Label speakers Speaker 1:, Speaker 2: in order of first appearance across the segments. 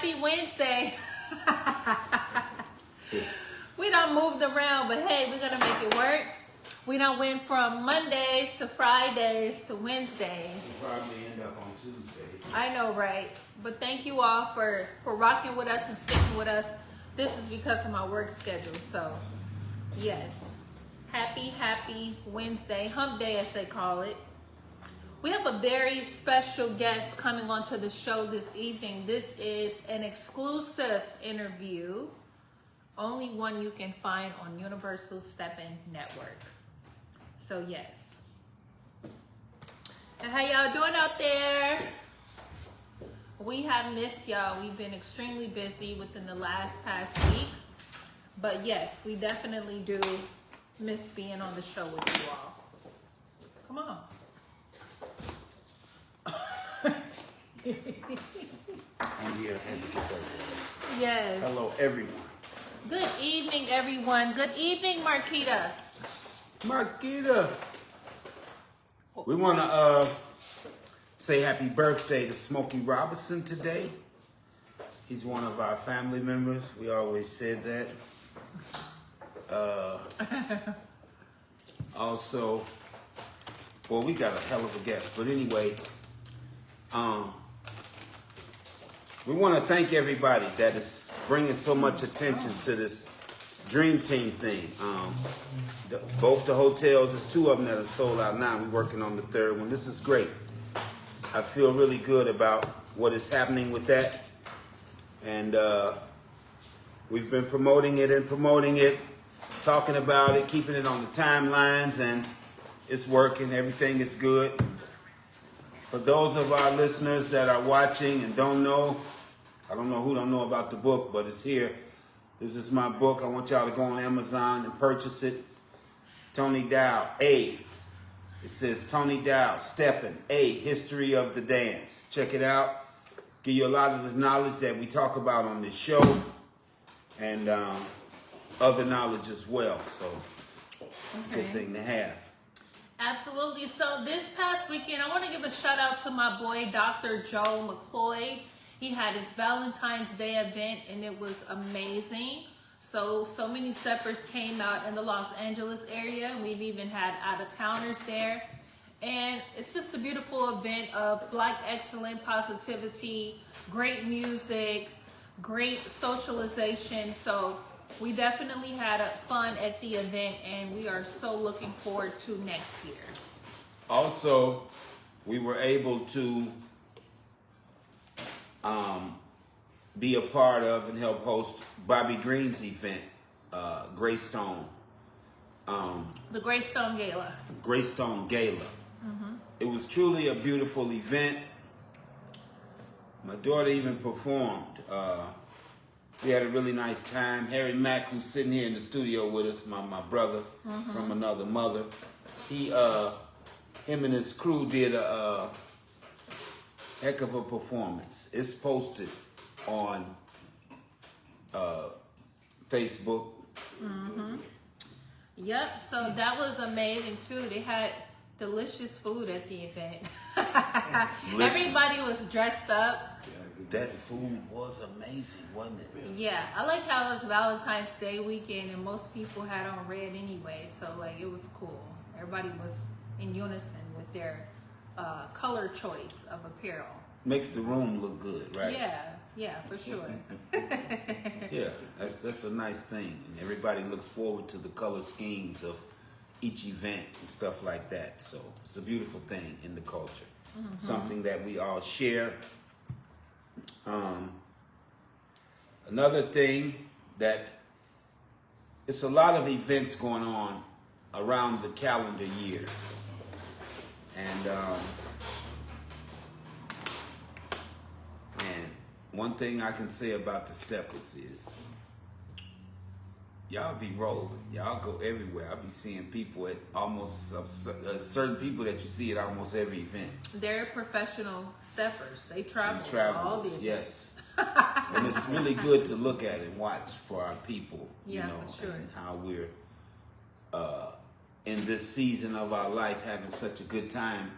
Speaker 1: Happy Wednesday. We done moved around, but hey, we're gonna make it work. We done went from Mondays to Fridays to Wednesdays.
Speaker 2: We'll probably end up on Tuesday.
Speaker 1: I know, right? But thank you all for rocking with us and sticking with us. This is because of my work schedule, so yes. Happy Wednesday, hump day as they call it. We have a very special guest coming onto the show this evening. This is an exclusive interview, only one you can find on Universal Steppin Network. So yes. And how y'all doing out there? We have missed y'all. We've been extremely busy within the past week. But yes, we definitely do miss being on the show with you all. Come on.
Speaker 2: I'm here.
Speaker 1: Yes.
Speaker 2: Hello, everyone.
Speaker 1: Good evening, everyone. Good evening, Marquita.
Speaker 2: Marquita. We want to say happy birthday to Smokey Robinson today. He's one of our family members. We always said that. Also, well, we got a hell of a guest. But anyway, we want to thank everybody that is bringing so much attention to this Dream Team thing. Both the hotels, there's two of them that are sold out now. We're working on the third one. This is great. I feel really good about what is happening with that. And we've been promoting it, talking about it, keeping it on the timelines, and it's working. Everything is good. For those of our listeners that are watching and don't know, I don't know who don't know about the book, but it's here. This is my book. I want y'all to go on Amazon and purchase it. Tony Dow, A. It says Tony Dow, Steppin, A, History of the Dance. Check it out. Give you a lot of this knowledge that we talk about on this show, and other knowledge as well. So it's a good thing to have.
Speaker 1: Absolutely. So this past weekend, I want to give a shout out to my boy, Dr. Joe McCloy. He had his Valentine's Day event, and it was amazing. So many steppers came out in the Los Angeles area. We've even had out-of-towners there. And it's just a beautiful event of Black excellence, positivity, great music, great socialization. So we definitely had fun at the event, and we are so looking forward to next year.
Speaker 2: Also, we were able to be a part of and help host Bobby Green's event, Greystone.
Speaker 1: The Greystone Gala.
Speaker 2: Greystone Gala. Mm-hmm. It was truly a beautiful event. My daughter even performed. We had a really nice time. Harry Mack, who's sitting here in the studio with us, my brother from another mother, him and his crew did a heck of a performance. It's posted on Facebook.
Speaker 1: Mm-hmm. Yep, so that was amazing too. They had delicious food at the event. Everybody was dressed up.
Speaker 2: That food was amazing, wasn't it?
Speaker 1: Yeah, I like how it was Valentine's Day weekend and most people had on red anyway, so like it was cool. Everybody was in unison with their color choice of apparel.
Speaker 2: Makes the room look good, right?
Speaker 1: Yeah, for sure.
Speaker 2: Yeah, that's a nice thing. And everybody looks forward to the color schemes of each event and stuff like that. So it's a beautiful thing in the culture. Mm-hmm. Something that we all share. Another thing that it's a lot of events going on around the calendar year. And one thing I can say about the Steppers is y'all be rolling. Y'all go everywhere. I be seeing people at almost certain people that you see at almost every event.
Speaker 1: They're professional steppers. They travel to all the events.
Speaker 2: Yes. And it's really good to look at and watch for our people, you know,
Speaker 1: for sure.
Speaker 2: and how we're in this season of our life having such a good time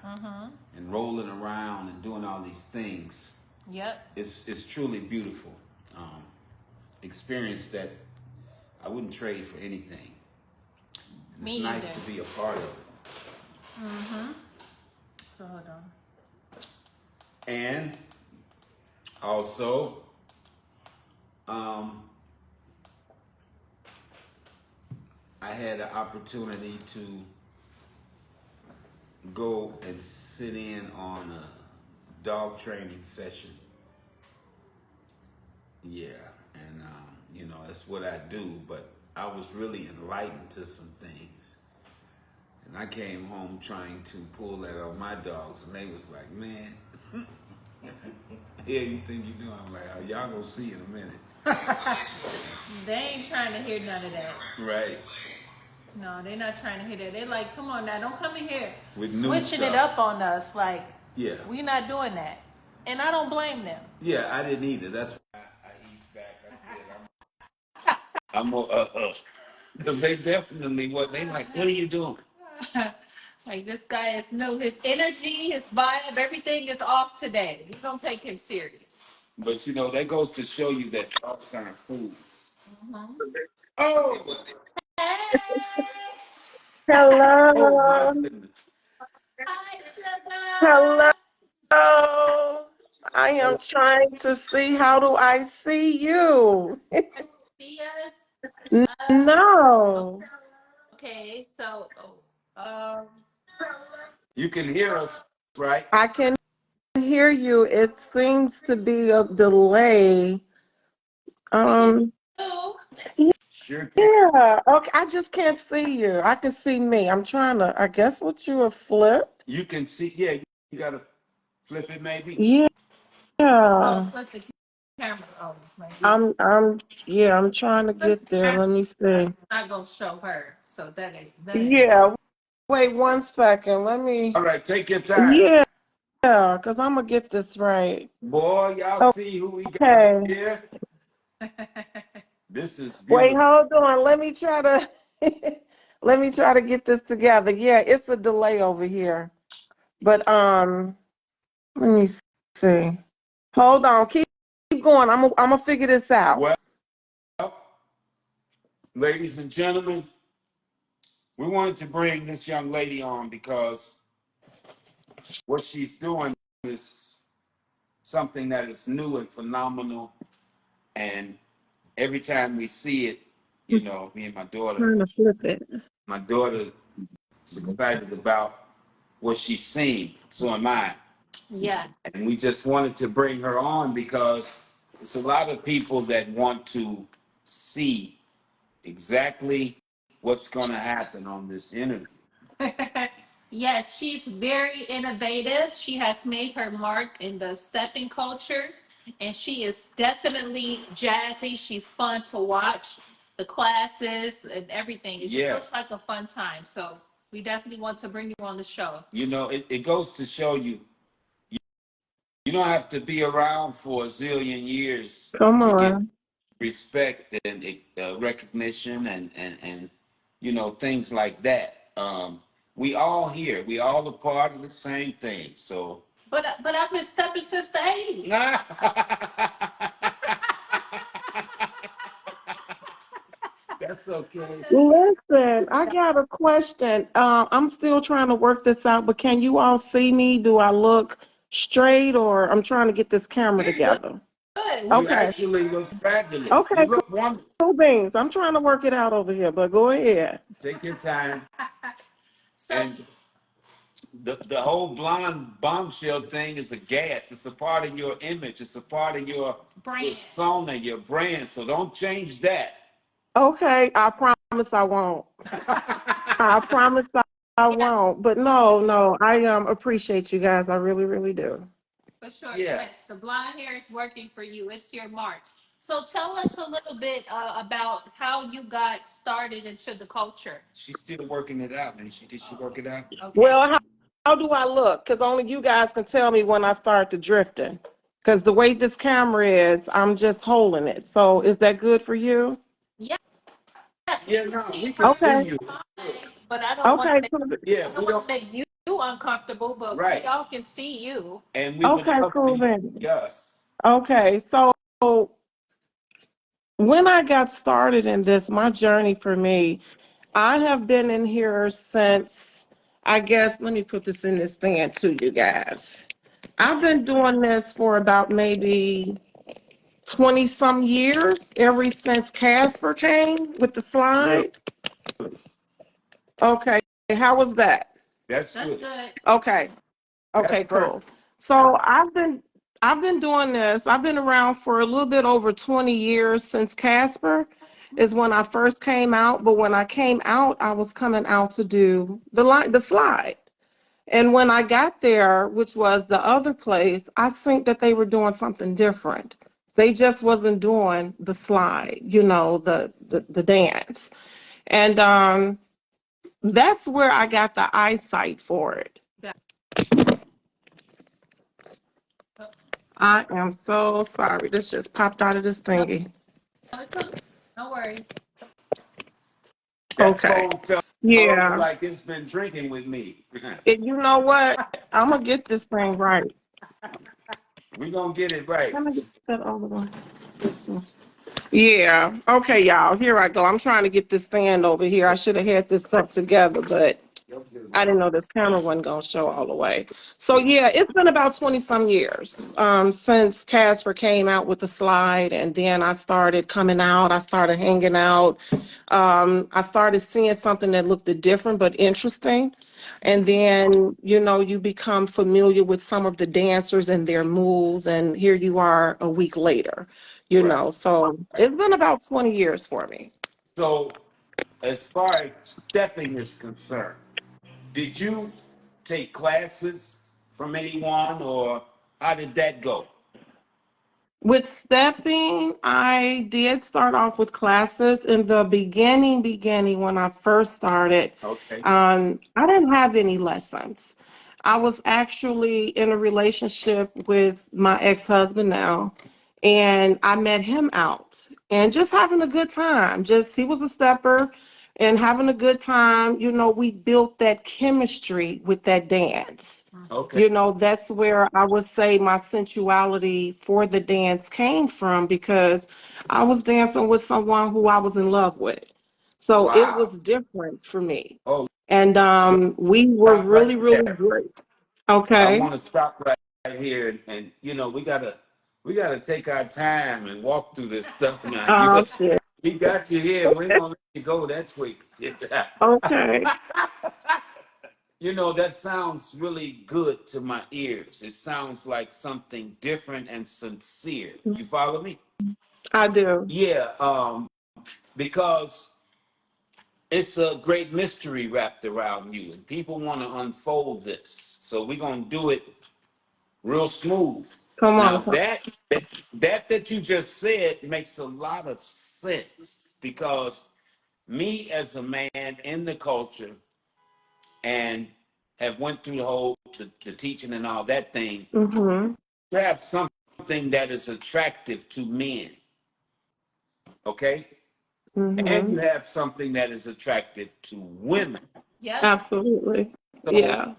Speaker 2: and rolling around and doing all these things.
Speaker 1: Yep.
Speaker 2: It's truly beautiful. Experience that I wouldn't trade for anything. And it's
Speaker 1: Me
Speaker 2: nice
Speaker 1: either.
Speaker 2: to be a part of it.
Speaker 1: So hold on.
Speaker 2: And also, I had an opportunity to go and sit in on a dog training session. Yeah, and you know, that's what I do, but I was really enlightened to some things. And I came home trying to pull that on my dogs, and they was like, man, yeah, you think you do? I'm like, oh, y'all gonna see in a minute.
Speaker 1: They ain't trying to hear none of that.
Speaker 2: Right.
Speaker 1: No, they're not trying to hear that. They're like, come on now, don't come in here
Speaker 2: With new
Speaker 1: switching it
Speaker 2: stuff.
Speaker 1: up on us. Like,
Speaker 2: Yeah.
Speaker 1: we're not doing that. And I don't blame them.
Speaker 2: Yeah, I didn't either. That's why I eased back. I said, I'm because they definitely they like, what are you doing?
Speaker 1: Like, this guy is new. His energy, his vibe, everything is off today. You don't take him serious.
Speaker 2: But you know, that goes to show you that all kind of fools.
Speaker 3: Oh,
Speaker 1: Hey!
Speaker 2: Oh my
Speaker 3: hello.
Speaker 2: goodness.
Speaker 1: Hi,
Speaker 3: Hello.
Speaker 1: Suga!
Speaker 3: I am trying to see how do I see you?
Speaker 1: See us?
Speaker 3: No.
Speaker 1: Okay, so, um,
Speaker 2: You can hear us, right?
Speaker 3: I can hear you. It seems to be a delay.
Speaker 1: we can see
Speaker 3: Um,
Speaker 1: you.
Speaker 2: Sure can.
Speaker 3: yeah. Okay, I just can't see you. I can see me. I'm trying to, I guess what you have flipped.
Speaker 2: You can see, yeah, you gotta flip it maybe.
Speaker 3: Yeah.
Speaker 1: Oh, flip the camera. Oh, maybe.
Speaker 3: I'm trying to
Speaker 1: Flip
Speaker 3: get
Speaker 1: the
Speaker 3: there.
Speaker 1: camera.
Speaker 3: Let me see.
Speaker 1: Not gonna show her, so that ain't gonna work.
Speaker 3: Yeah. Wait 1 second. Let me,
Speaker 2: All right, take your time.
Speaker 3: yeah, because I'm gonna get this right.
Speaker 2: Boy, y'all see who we got up
Speaker 3: Okay.
Speaker 2: here? This is
Speaker 3: Wait,
Speaker 2: beautiful.
Speaker 3: hold on. Let me try to let me try to get this together. Yeah, it's a delay over here. But let me see. Hold on. Keep going. I'm gonna figure this out.
Speaker 2: Well, ladies and gentlemen, we wanted to bring this young lady on because what she's doing is something that is new and phenomenal. And every time we see it, you know, me and
Speaker 3: Trying to flip it.
Speaker 2: my daughter is excited about what she's seeing. So am I.
Speaker 1: Yeah.
Speaker 2: And we just wanted to bring her on because it's a lot of people that want to see exactly what's going to happen on this interview.
Speaker 1: Yes, she's very innovative. She has made her mark in the stepping culture, and she is definitely jazzy. She's fun to watch. The classes and everything. It just
Speaker 2: Yeah.
Speaker 1: looks like a fun time. So we definitely want to bring you on the show.
Speaker 2: You know, it goes to show you, you don't have to be around for a zillion years
Speaker 3: Come
Speaker 2: to get
Speaker 3: on.
Speaker 2: respect and recognition and you know, things like that. We all here. We all a part of the same thing. So
Speaker 1: But I've been stepping since the 80s.
Speaker 2: That's okay.
Speaker 3: Listen, I got a question. I'm still trying to work this out, but can you all see me? Do I look straight or I'm trying to get this camera
Speaker 1: You're good.
Speaker 3: together?
Speaker 2: You
Speaker 3: Okay.
Speaker 2: actually look fabulous. You
Speaker 3: Okay,
Speaker 2: look wonderful.
Speaker 3: cool beans. I'm trying to work it out over here, but go ahead.
Speaker 2: Take your time.
Speaker 1: So
Speaker 2: And the whole blonde bombshell thing is a gas. It's a part of your image. It's a part of your
Speaker 1: brand.
Speaker 2: persona, your brand. So don't change that.
Speaker 3: Okay, I promise I won't. I promise I
Speaker 1: Yeah,
Speaker 3: won't. But no, I appreciate you guys. I really, really do.
Speaker 1: for sure.
Speaker 2: Yeah.
Speaker 1: Yes, the blonde hair is working for you. It's your mark. So tell us a little bit about how you got started into the culture.
Speaker 2: She's still working it out, man. Did she work it out?
Speaker 1: Okay.
Speaker 3: Well, how do I look? Because only you guys can tell me when I start to drifting. Because the way this camera is, I'm just holding it. So is that good for you?
Speaker 1: Yes, we
Speaker 2: Yeah,
Speaker 1: can
Speaker 2: no,
Speaker 1: see
Speaker 2: we
Speaker 1: you
Speaker 2: can see
Speaker 3: Okay.
Speaker 2: you.
Speaker 1: fine, but I don't want to
Speaker 3: Okay.
Speaker 1: make,
Speaker 3: Cool.
Speaker 2: Yeah,
Speaker 1: I don't
Speaker 2: we
Speaker 1: want
Speaker 2: don't.
Speaker 1: to make you uncomfortable, but
Speaker 2: Right.
Speaker 1: we all can see you.
Speaker 2: And we would
Speaker 3: Okay.
Speaker 2: love for
Speaker 3: Cool
Speaker 2: you to
Speaker 3: then.
Speaker 2: see us.
Speaker 3: Okay, so when I got started in this, my journey for me, I have been in here since, I guess, let me put this in this thing to you guys. I've been doing this for about maybe 20 some years, ever since Casper came with the
Speaker 2: Really?
Speaker 3: slide. Okay, how was that?
Speaker 2: That's
Speaker 1: That's
Speaker 2: good.
Speaker 1: good.
Speaker 3: Okay,
Speaker 2: That's
Speaker 3: okay,
Speaker 2: perfect.
Speaker 3: cool. So I've been doing this. I've been around for a little bit over 20 years since Casper is when I first came out. But when I came out, I was coming out to do the slide. And when I got there, which was the other place, I think that they were doing something different. They just wasn't doing the slide, the dance. And that's where I got the eyesight for it.
Speaker 1: That, oh,
Speaker 3: I am so sorry. This just popped out of this
Speaker 1: no,
Speaker 3: thingy.
Speaker 1: it's okay. No worries.
Speaker 2: That
Speaker 3: Okay.
Speaker 2: phone felt
Speaker 3: Yeah.
Speaker 2: like it's been drinking with me.
Speaker 3: And you know what? I'm gonna get this thing right.
Speaker 2: We're going to get it right.
Speaker 3: Let me get that other one. This one. Yeah. Okay, y'all. Here I go. I'm trying to get this stand over here. I should have had this stuff together, but I didn't know this camera wasn't gonna show all the way. So yeah, it's been about 20 some years since Casper came out with the slide, and then I started coming out. I started hanging out. I started seeing something that looked different but interesting, and then you become familiar with some of the dancers and their moves, and here you are a week later.
Speaker 2: Right.
Speaker 3: So it's been about 20 years for me.
Speaker 2: So, as far as stepping is concerned, did you take classes from anyone or how did that go?
Speaker 3: With stepping, I did start off with classes in the beginning when I first started.
Speaker 2: Okay.
Speaker 3: I didn't have any lessons. I was actually in a relationship with my ex-husband now, and I met him out and just having a good time. Just he was a stepper and having a good time. We built that chemistry with that dance.
Speaker 2: Okay.
Speaker 3: That's where I would say my sensuality for the dance came from because I was dancing with someone who I was in love with. So it
Speaker 2: Wow.
Speaker 3: was different for me.
Speaker 2: Oh,
Speaker 3: And
Speaker 2: so
Speaker 3: we were
Speaker 2: stop right
Speaker 3: really, really
Speaker 2: there.
Speaker 3: great.
Speaker 2: I
Speaker 3: Okay.
Speaker 2: want to stop right here and we gotta take our time and walk through this stuff now.
Speaker 3: Oh, shit.
Speaker 2: We got you here. We ain't gonna let you go that quick.
Speaker 3: Okay.
Speaker 2: That sounds really good to my ears. It sounds like something different and sincere. You follow me?
Speaker 3: I do.
Speaker 2: Yeah, because it's a great mystery wrapped around you, and people want to unfold this. So we're gonna do it real smooth.
Speaker 3: Come
Speaker 2: Now
Speaker 3: on.
Speaker 2: that you just said makes a lot of sense because me as a man in the culture and have went through the teaching and all that thing,
Speaker 3: Mm-hmm.
Speaker 2: you have something that is attractive to men, okay? And
Speaker 3: Mm-hmm.
Speaker 2: you have something that is attractive to women.
Speaker 1: Yep.
Speaker 3: Absolutely.
Speaker 2: So
Speaker 3: Yeah.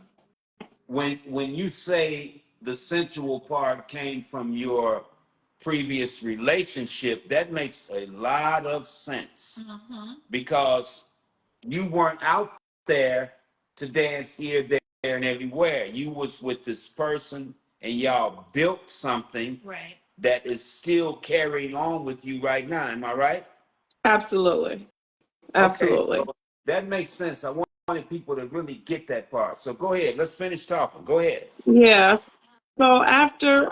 Speaker 2: when you say the sensual part came from your previous relationship, that makes a lot of sense
Speaker 1: Mm-hmm.
Speaker 2: because you weren't out there to dance here, there, and everywhere. You was with this person and y'all built something
Speaker 1: Right.
Speaker 2: that is still carrying on with you right now. Am I right?
Speaker 3: Absolutely.
Speaker 2: Okay, so
Speaker 3: Absolutely.
Speaker 2: that makes sense. I wanted people to really get that part. So go ahead. Let's finish talking. Go ahead.
Speaker 3: Yes. So after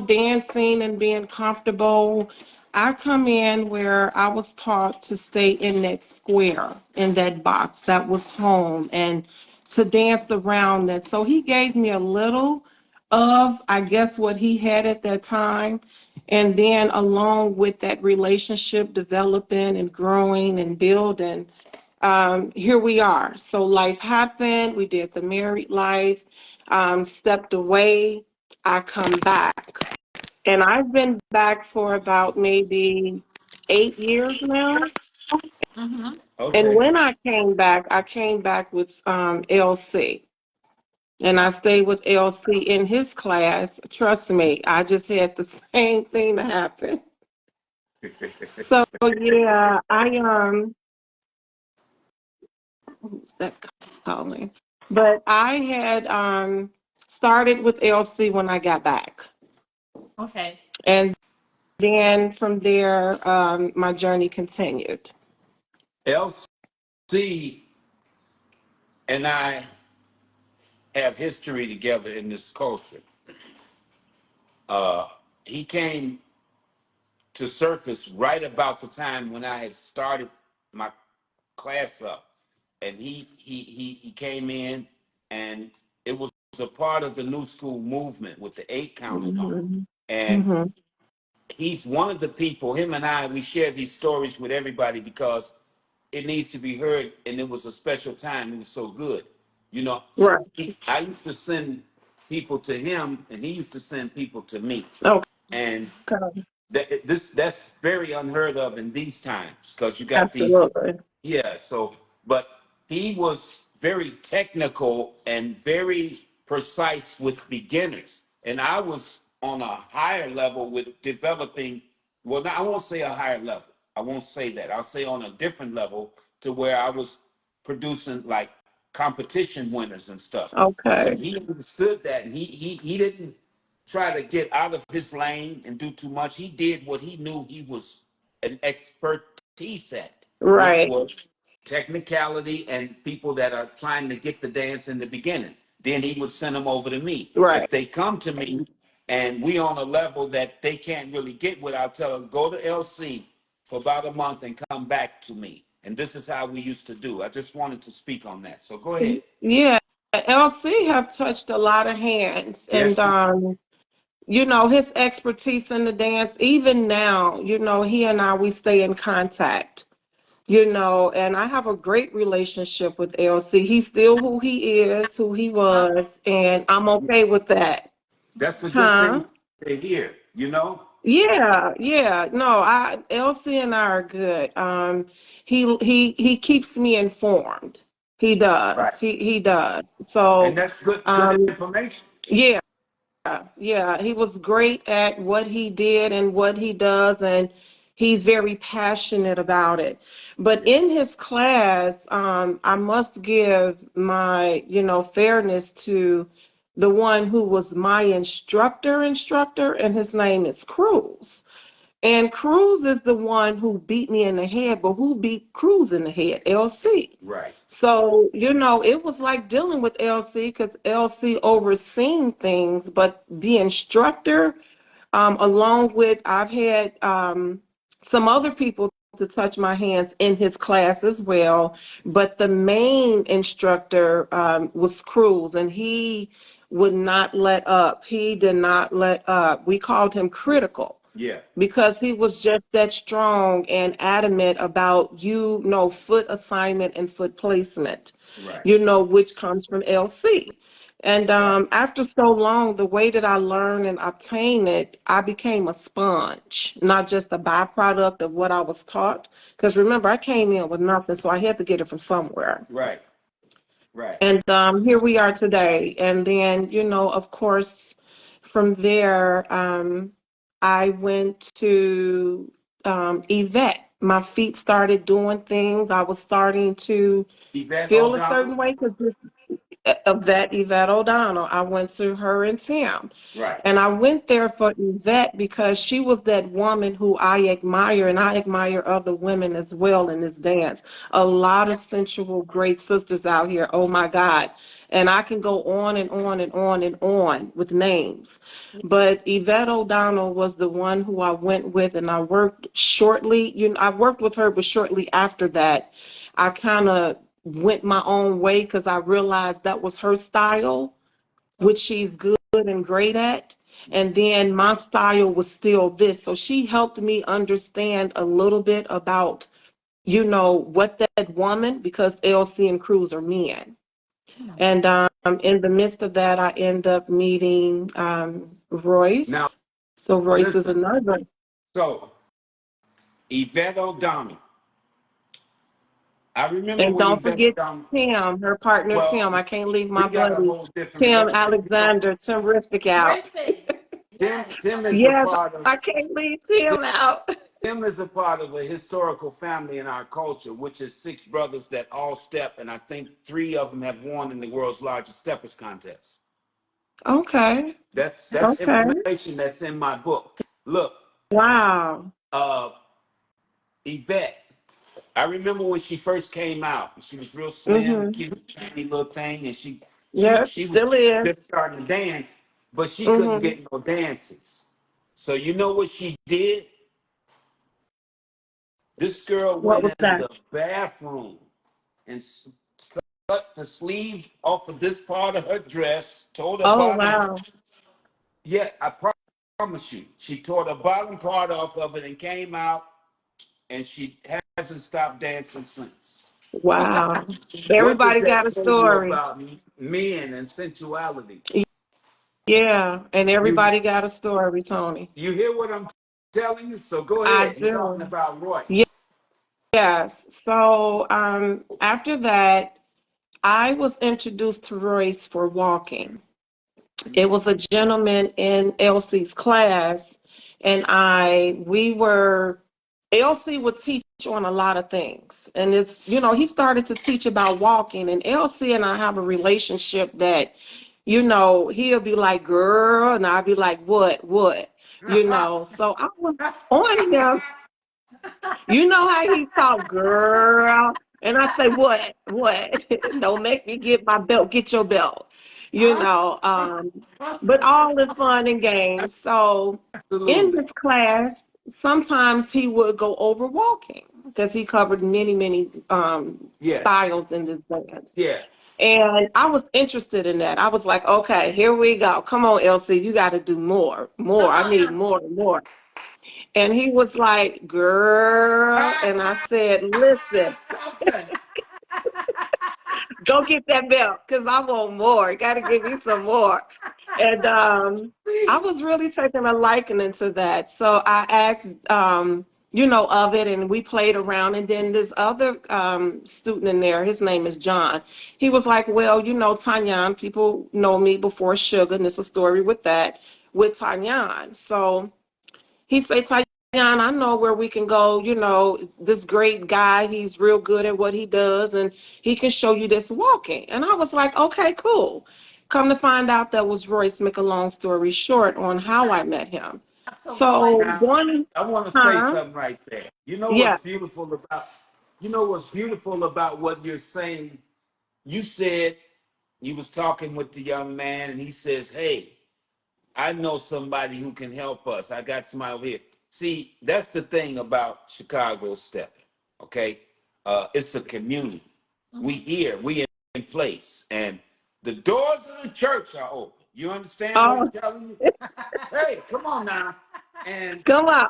Speaker 3: dancing and being comfortable, I come in where I was taught to stay in that square, in that box that was home and to dance around it. So he gave me a little of, I guess, what he had at that time. And then along with that relationship developing and growing and building, here we are. So life happened. We did the married life, stepped away. I come back. And I've been back for about maybe 8 years now.
Speaker 1: Mm-hmm.
Speaker 3: And
Speaker 2: Okay.
Speaker 3: when I came back with LC. and I stayed with LC in his class. Trust me, I just had the same thing to happen. So yeah, who's that calling? But I had started with LC when I got back,
Speaker 1: Okay.
Speaker 3: and then from there, my journey continued.
Speaker 2: LC and I have history together in this culture. He came to surface right about the time when I had started my class up, and he came in, and it was a part of the new school movement with the 8 count,
Speaker 3: Hmm.
Speaker 2: and
Speaker 3: Hmm.
Speaker 2: he's one of the people. Him and I, we share these stories with everybody because it needs to be heard, and it was a special time. It was so good, you know.
Speaker 3: Right.
Speaker 2: I used to send people to him, and he used to send people to me,
Speaker 3: Okay.
Speaker 2: and that's very unheard of in these times because you got these,
Speaker 3: Absolutely.
Speaker 2: yeah. So, but he was very technical and very precise with beginners, and I was on a higher level with developing. Well, I won't say a higher level. I won't say that. I'll say on a different level to where I was producing like competition winners and stuff. So
Speaker 3: Okay.
Speaker 2: he understood that, and he didn't try to get out of his lane and do too much. He did what he knew he was an expertise at, which
Speaker 3: Right.
Speaker 2: was technicality and people that are trying to get the dance in the beginning. Then he would send them over to me.
Speaker 3: Right.
Speaker 2: If they come to me and we on a level that they can't really get with, I'll tell them, go to LC for about a month and come back to me. And this is how we used to do. I just wanted to speak on that. So go ahead.
Speaker 3: Yeah. LC have touched a lot of hands, and
Speaker 2: Yes.
Speaker 3: you know, his expertise in the dance, even now, you know, he and I, we stay in contact, you know, and I have a great relationship with LC. He's still who he is, who he was, and I'm okay with that.
Speaker 2: That's a good
Speaker 3: Huh?
Speaker 2: thing to hear, you know?
Speaker 3: Yeah, yeah. No, LC and I are good. He keeps me informed. He
Speaker 2: Right.
Speaker 3: does. He does.
Speaker 2: And
Speaker 3: So,
Speaker 2: that's good
Speaker 3: um,
Speaker 2: information.
Speaker 3: yeah. Yeah, he was great at what he did and what he does, and he's very passionate about it. But
Speaker 2: Yeah.
Speaker 3: in his class, I must give my, you know, fairness to the one who was my instructor, and his name is Cruz. And Cruz is the one who beat me in the head, but who beat Cruz in the head? LC.
Speaker 2: Right.
Speaker 3: So, you know, it was like dealing with LC because LC overseeing things, but the instructor, along with, I've had some other people to touch my hands in his class as well, but the main instructor was Cruz, and he would not let up. He did not let up. We called him critical
Speaker 2: Yeah.
Speaker 3: because he was just that strong and adamant about, you know, foot assignment and foot placement,
Speaker 2: Right.
Speaker 3: you know, which comes from LC. And
Speaker 2: Right.
Speaker 3: after so long, the way that I learned and obtained it, I became a sponge, not just a byproduct of what I was taught. Because remember, I came in with nothing, so I had to get it from somewhere.
Speaker 2: Right. Right.
Speaker 3: And here we are today. And then, you know, of course, from there, I went to Yvette. My feet started doing things. I was starting to
Speaker 2: Yvette
Speaker 3: feel a certain
Speaker 2: O'Donnell?
Speaker 3: way because this Yvette O'Donnell. I went to her and Tim.
Speaker 2: Right.
Speaker 3: And I went there for Yvette because she was that woman who I admire, and I admire other women as well in this dance. A lot of sensual, great sisters out here. Oh my God. And I can go on and on and on and on with names. But Yvette O'Donnell was the one who I went with, and I worked shortly. You know, I worked with her, but shortly after that, I kind of went my own way because I realized that was her style, which she's good and great at. And then my style was still this. So she helped me understand a little bit about, you know, what that woman, because LC and Cruz are men. And in the midst of that, I end up meeting
Speaker 2: Now,
Speaker 3: Royce. So Royce is
Speaker 2: listen.
Speaker 3: another.
Speaker 2: So, Yvette O'Donnell, I remember
Speaker 3: And
Speaker 2: when
Speaker 3: don't
Speaker 2: Yvette,
Speaker 3: forget Tim, her partner Tim.
Speaker 2: well,
Speaker 3: I can't leave
Speaker 2: we
Speaker 3: my
Speaker 2: got a
Speaker 3: buddy
Speaker 2: whole different
Speaker 3: Tim
Speaker 2: relationship.
Speaker 3: Alexander, Terrific out.
Speaker 1: Griffin. Yes.
Speaker 2: Tim is a
Speaker 3: Yes,
Speaker 2: part of
Speaker 3: I can't leave Tim out.
Speaker 2: Tim is a part of a historical family in our culture, which is 6 brothers that all step, and I think 3 of them have won in the world's largest steppers contest.
Speaker 3: Okay.
Speaker 2: That's
Speaker 3: Okay.
Speaker 2: information that's in my book. Look,
Speaker 3: Wow.
Speaker 2: uh, Yvette, I remember when she first came out. She was real slim,
Speaker 3: Mm-hmm.
Speaker 2: cute, tiny little thing, and
Speaker 3: Yep,
Speaker 2: she was
Speaker 3: still is.
Speaker 2: just starting to dance, but she couldn't
Speaker 3: Mm-hmm.
Speaker 2: get no dances. So you know what she did? This girl
Speaker 3: What
Speaker 2: went
Speaker 3: was
Speaker 2: in
Speaker 3: that?
Speaker 2: the bathroom and cut the sleeve off of this part of her dress, tore the
Speaker 3: Oh,
Speaker 2: bottom.
Speaker 3: wow.
Speaker 2: Yeah, I promise you, she tore the bottom part off of it and came out, and she hasn't stopped dancing since.
Speaker 3: Wow.
Speaker 2: What does
Speaker 3: Everybody got
Speaker 2: that
Speaker 3: a
Speaker 2: tell you
Speaker 3: story.
Speaker 2: about men and sensuality?
Speaker 3: Yeah, and
Speaker 2: You
Speaker 3: everybody got a story, Tony.
Speaker 2: you hear what I'm telling you? So go
Speaker 3: I
Speaker 2: ahead. You're talking
Speaker 3: do.
Speaker 2: about Roy.
Speaker 3: Yes. So after that, I was introduced to Royce for walking. It was a gentleman in Elsie's class, and Elsie would teach on a lot of things. And he started to teach about walking, and Elsie and I have a relationship that, he'll be like, girl, and I'll be like, what? So I was on him. You know how he talk, girl. And I say, what? Don't make me get my belt, get your belt. You know, um, but all is fun and games. So in
Speaker 2: Absolutely.
Speaker 3: this class, sometimes he would go over walking because he covered many, many
Speaker 2: Yeah.
Speaker 3: styles in this dance.
Speaker 2: Yeah.
Speaker 3: And I was interested in that. I was like, okay, here we go. Come on, Elsie, you got to do more, more.
Speaker 1: Come
Speaker 3: I
Speaker 1: on,
Speaker 3: need
Speaker 1: Elsie.
Speaker 3: more, more. And he was like, girl. And I said, listen, go get that belt because I want more. Got to give me some more. And I was really taking a liking to that. So I asked, of it, and we played around. And then this other student in there, his name is John. He was like, well, Tonyon, people know me before Suga, and there's a story with that, with Tonyon. So he said, Tayana, I know where we can go. This great guy, he's real good at what he does, and he can show you this walking. And I was like, okay, cool. Come to find out that was Royce, make a long story short, on how I met him.
Speaker 1: I told my
Speaker 3: So
Speaker 1: life.
Speaker 2: Now,
Speaker 3: one,
Speaker 2: I want to say
Speaker 3: huh?
Speaker 2: something right there.
Speaker 3: Yeah.
Speaker 2: You know what's beautiful about what you're saying? You said you was talking with the young man, and he says, "Hey, I know somebody who can help us. I got somebody over here." See, that's the thing about Chicago stepping. Okay, it's a community. We here, we in place, and the doors of the church are open. You understand what I'm
Speaker 3: Oh,
Speaker 2: telling you? Hey, come on now, and
Speaker 3: come on.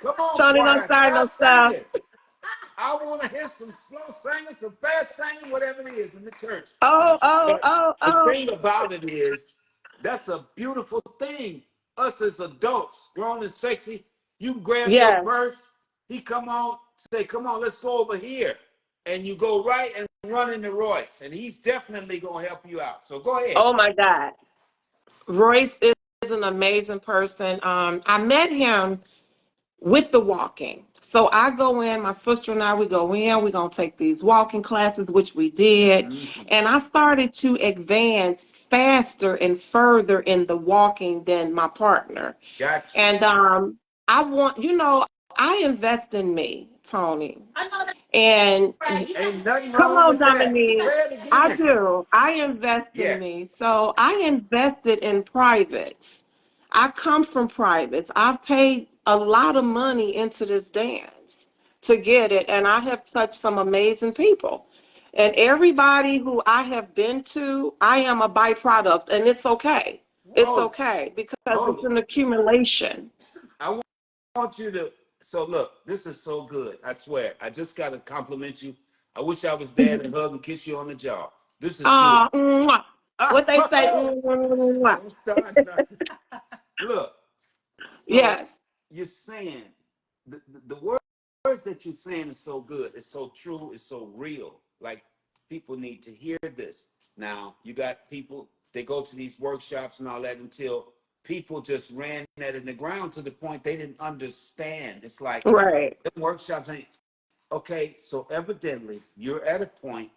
Speaker 2: come on,
Speaker 3: Tony, don't
Speaker 2: choir,
Speaker 3: start no
Speaker 2: start
Speaker 3: stuff.
Speaker 2: singing. I want to hear some slow singing, some fast singing, whatever it is in the church.
Speaker 3: Oh, oh,
Speaker 2: But
Speaker 3: oh,
Speaker 2: the
Speaker 3: oh.
Speaker 2: thing about it is, that's a beautiful thing. Us as adults, grown and sexy, you grab your
Speaker 3: Yes.
Speaker 2: purse, he come on, say, come on, let's go over here. And you go right and run into Royce. And he's definitely going to help you out. So go ahead.
Speaker 3: Oh, my God. Royce is an amazing person. I met him with the walking. So I go in, my sister and I, we go in, we're going to take these walking classes, which we did.
Speaker 2: Mm-hmm.
Speaker 3: And I started to advance faster and further in the walking than my partner.
Speaker 2: Got you.
Speaker 3: And I want, I invest in me, Tony.
Speaker 1: I know that's
Speaker 3: And
Speaker 1: right. You got
Speaker 2: Ain't
Speaker 1: to say
Speaker 2: nothing
Speaker 1: it.
Speaker 3: come
Speaker 2: wrong
Speaker 3: on,
Speaker 2: with that.
Speaker 3: Dominique.
Speaker 2: Say it
Speaker 3: I
Speaker 2: again.
Speaker 3: do. I invest in
Speaker 2: Yeah.
Speaker 3: me. So I invested in privates. I come from privates. I've paid a lot of money into this dance to get it, and I have touched some amazing people. And everybody who I have been to, I am a byproduct, and it's okay. It's
Speaker 2: Hold it.
Speaker 3: okay because
Speaker 2: Hold
Speaker 3: it's
Speaker 2: it.
Speaker 3: an accumulation.
Speaker 2: I want you to. So look, this is so good. I swear. I just got to compliment you. I wish I was there to hug and kiss you on the jaw. This is good.
Speaker 3: Mwah. What they say, mwah.
Speaker 2: Don't start nothing. Look. So
Speaker 3: Yes.
Speaker 2: you're saying the word words that you're saying is so good. It's so true. It's so real. Like, people need to hear this. Now, you got people, they go to these workshops and all that until people just ran that in the ground to the point they didn't understand. It's like,
Speaker 3: Right.
Speaker 2: the workshops ain't, okay, so evidently you're at a point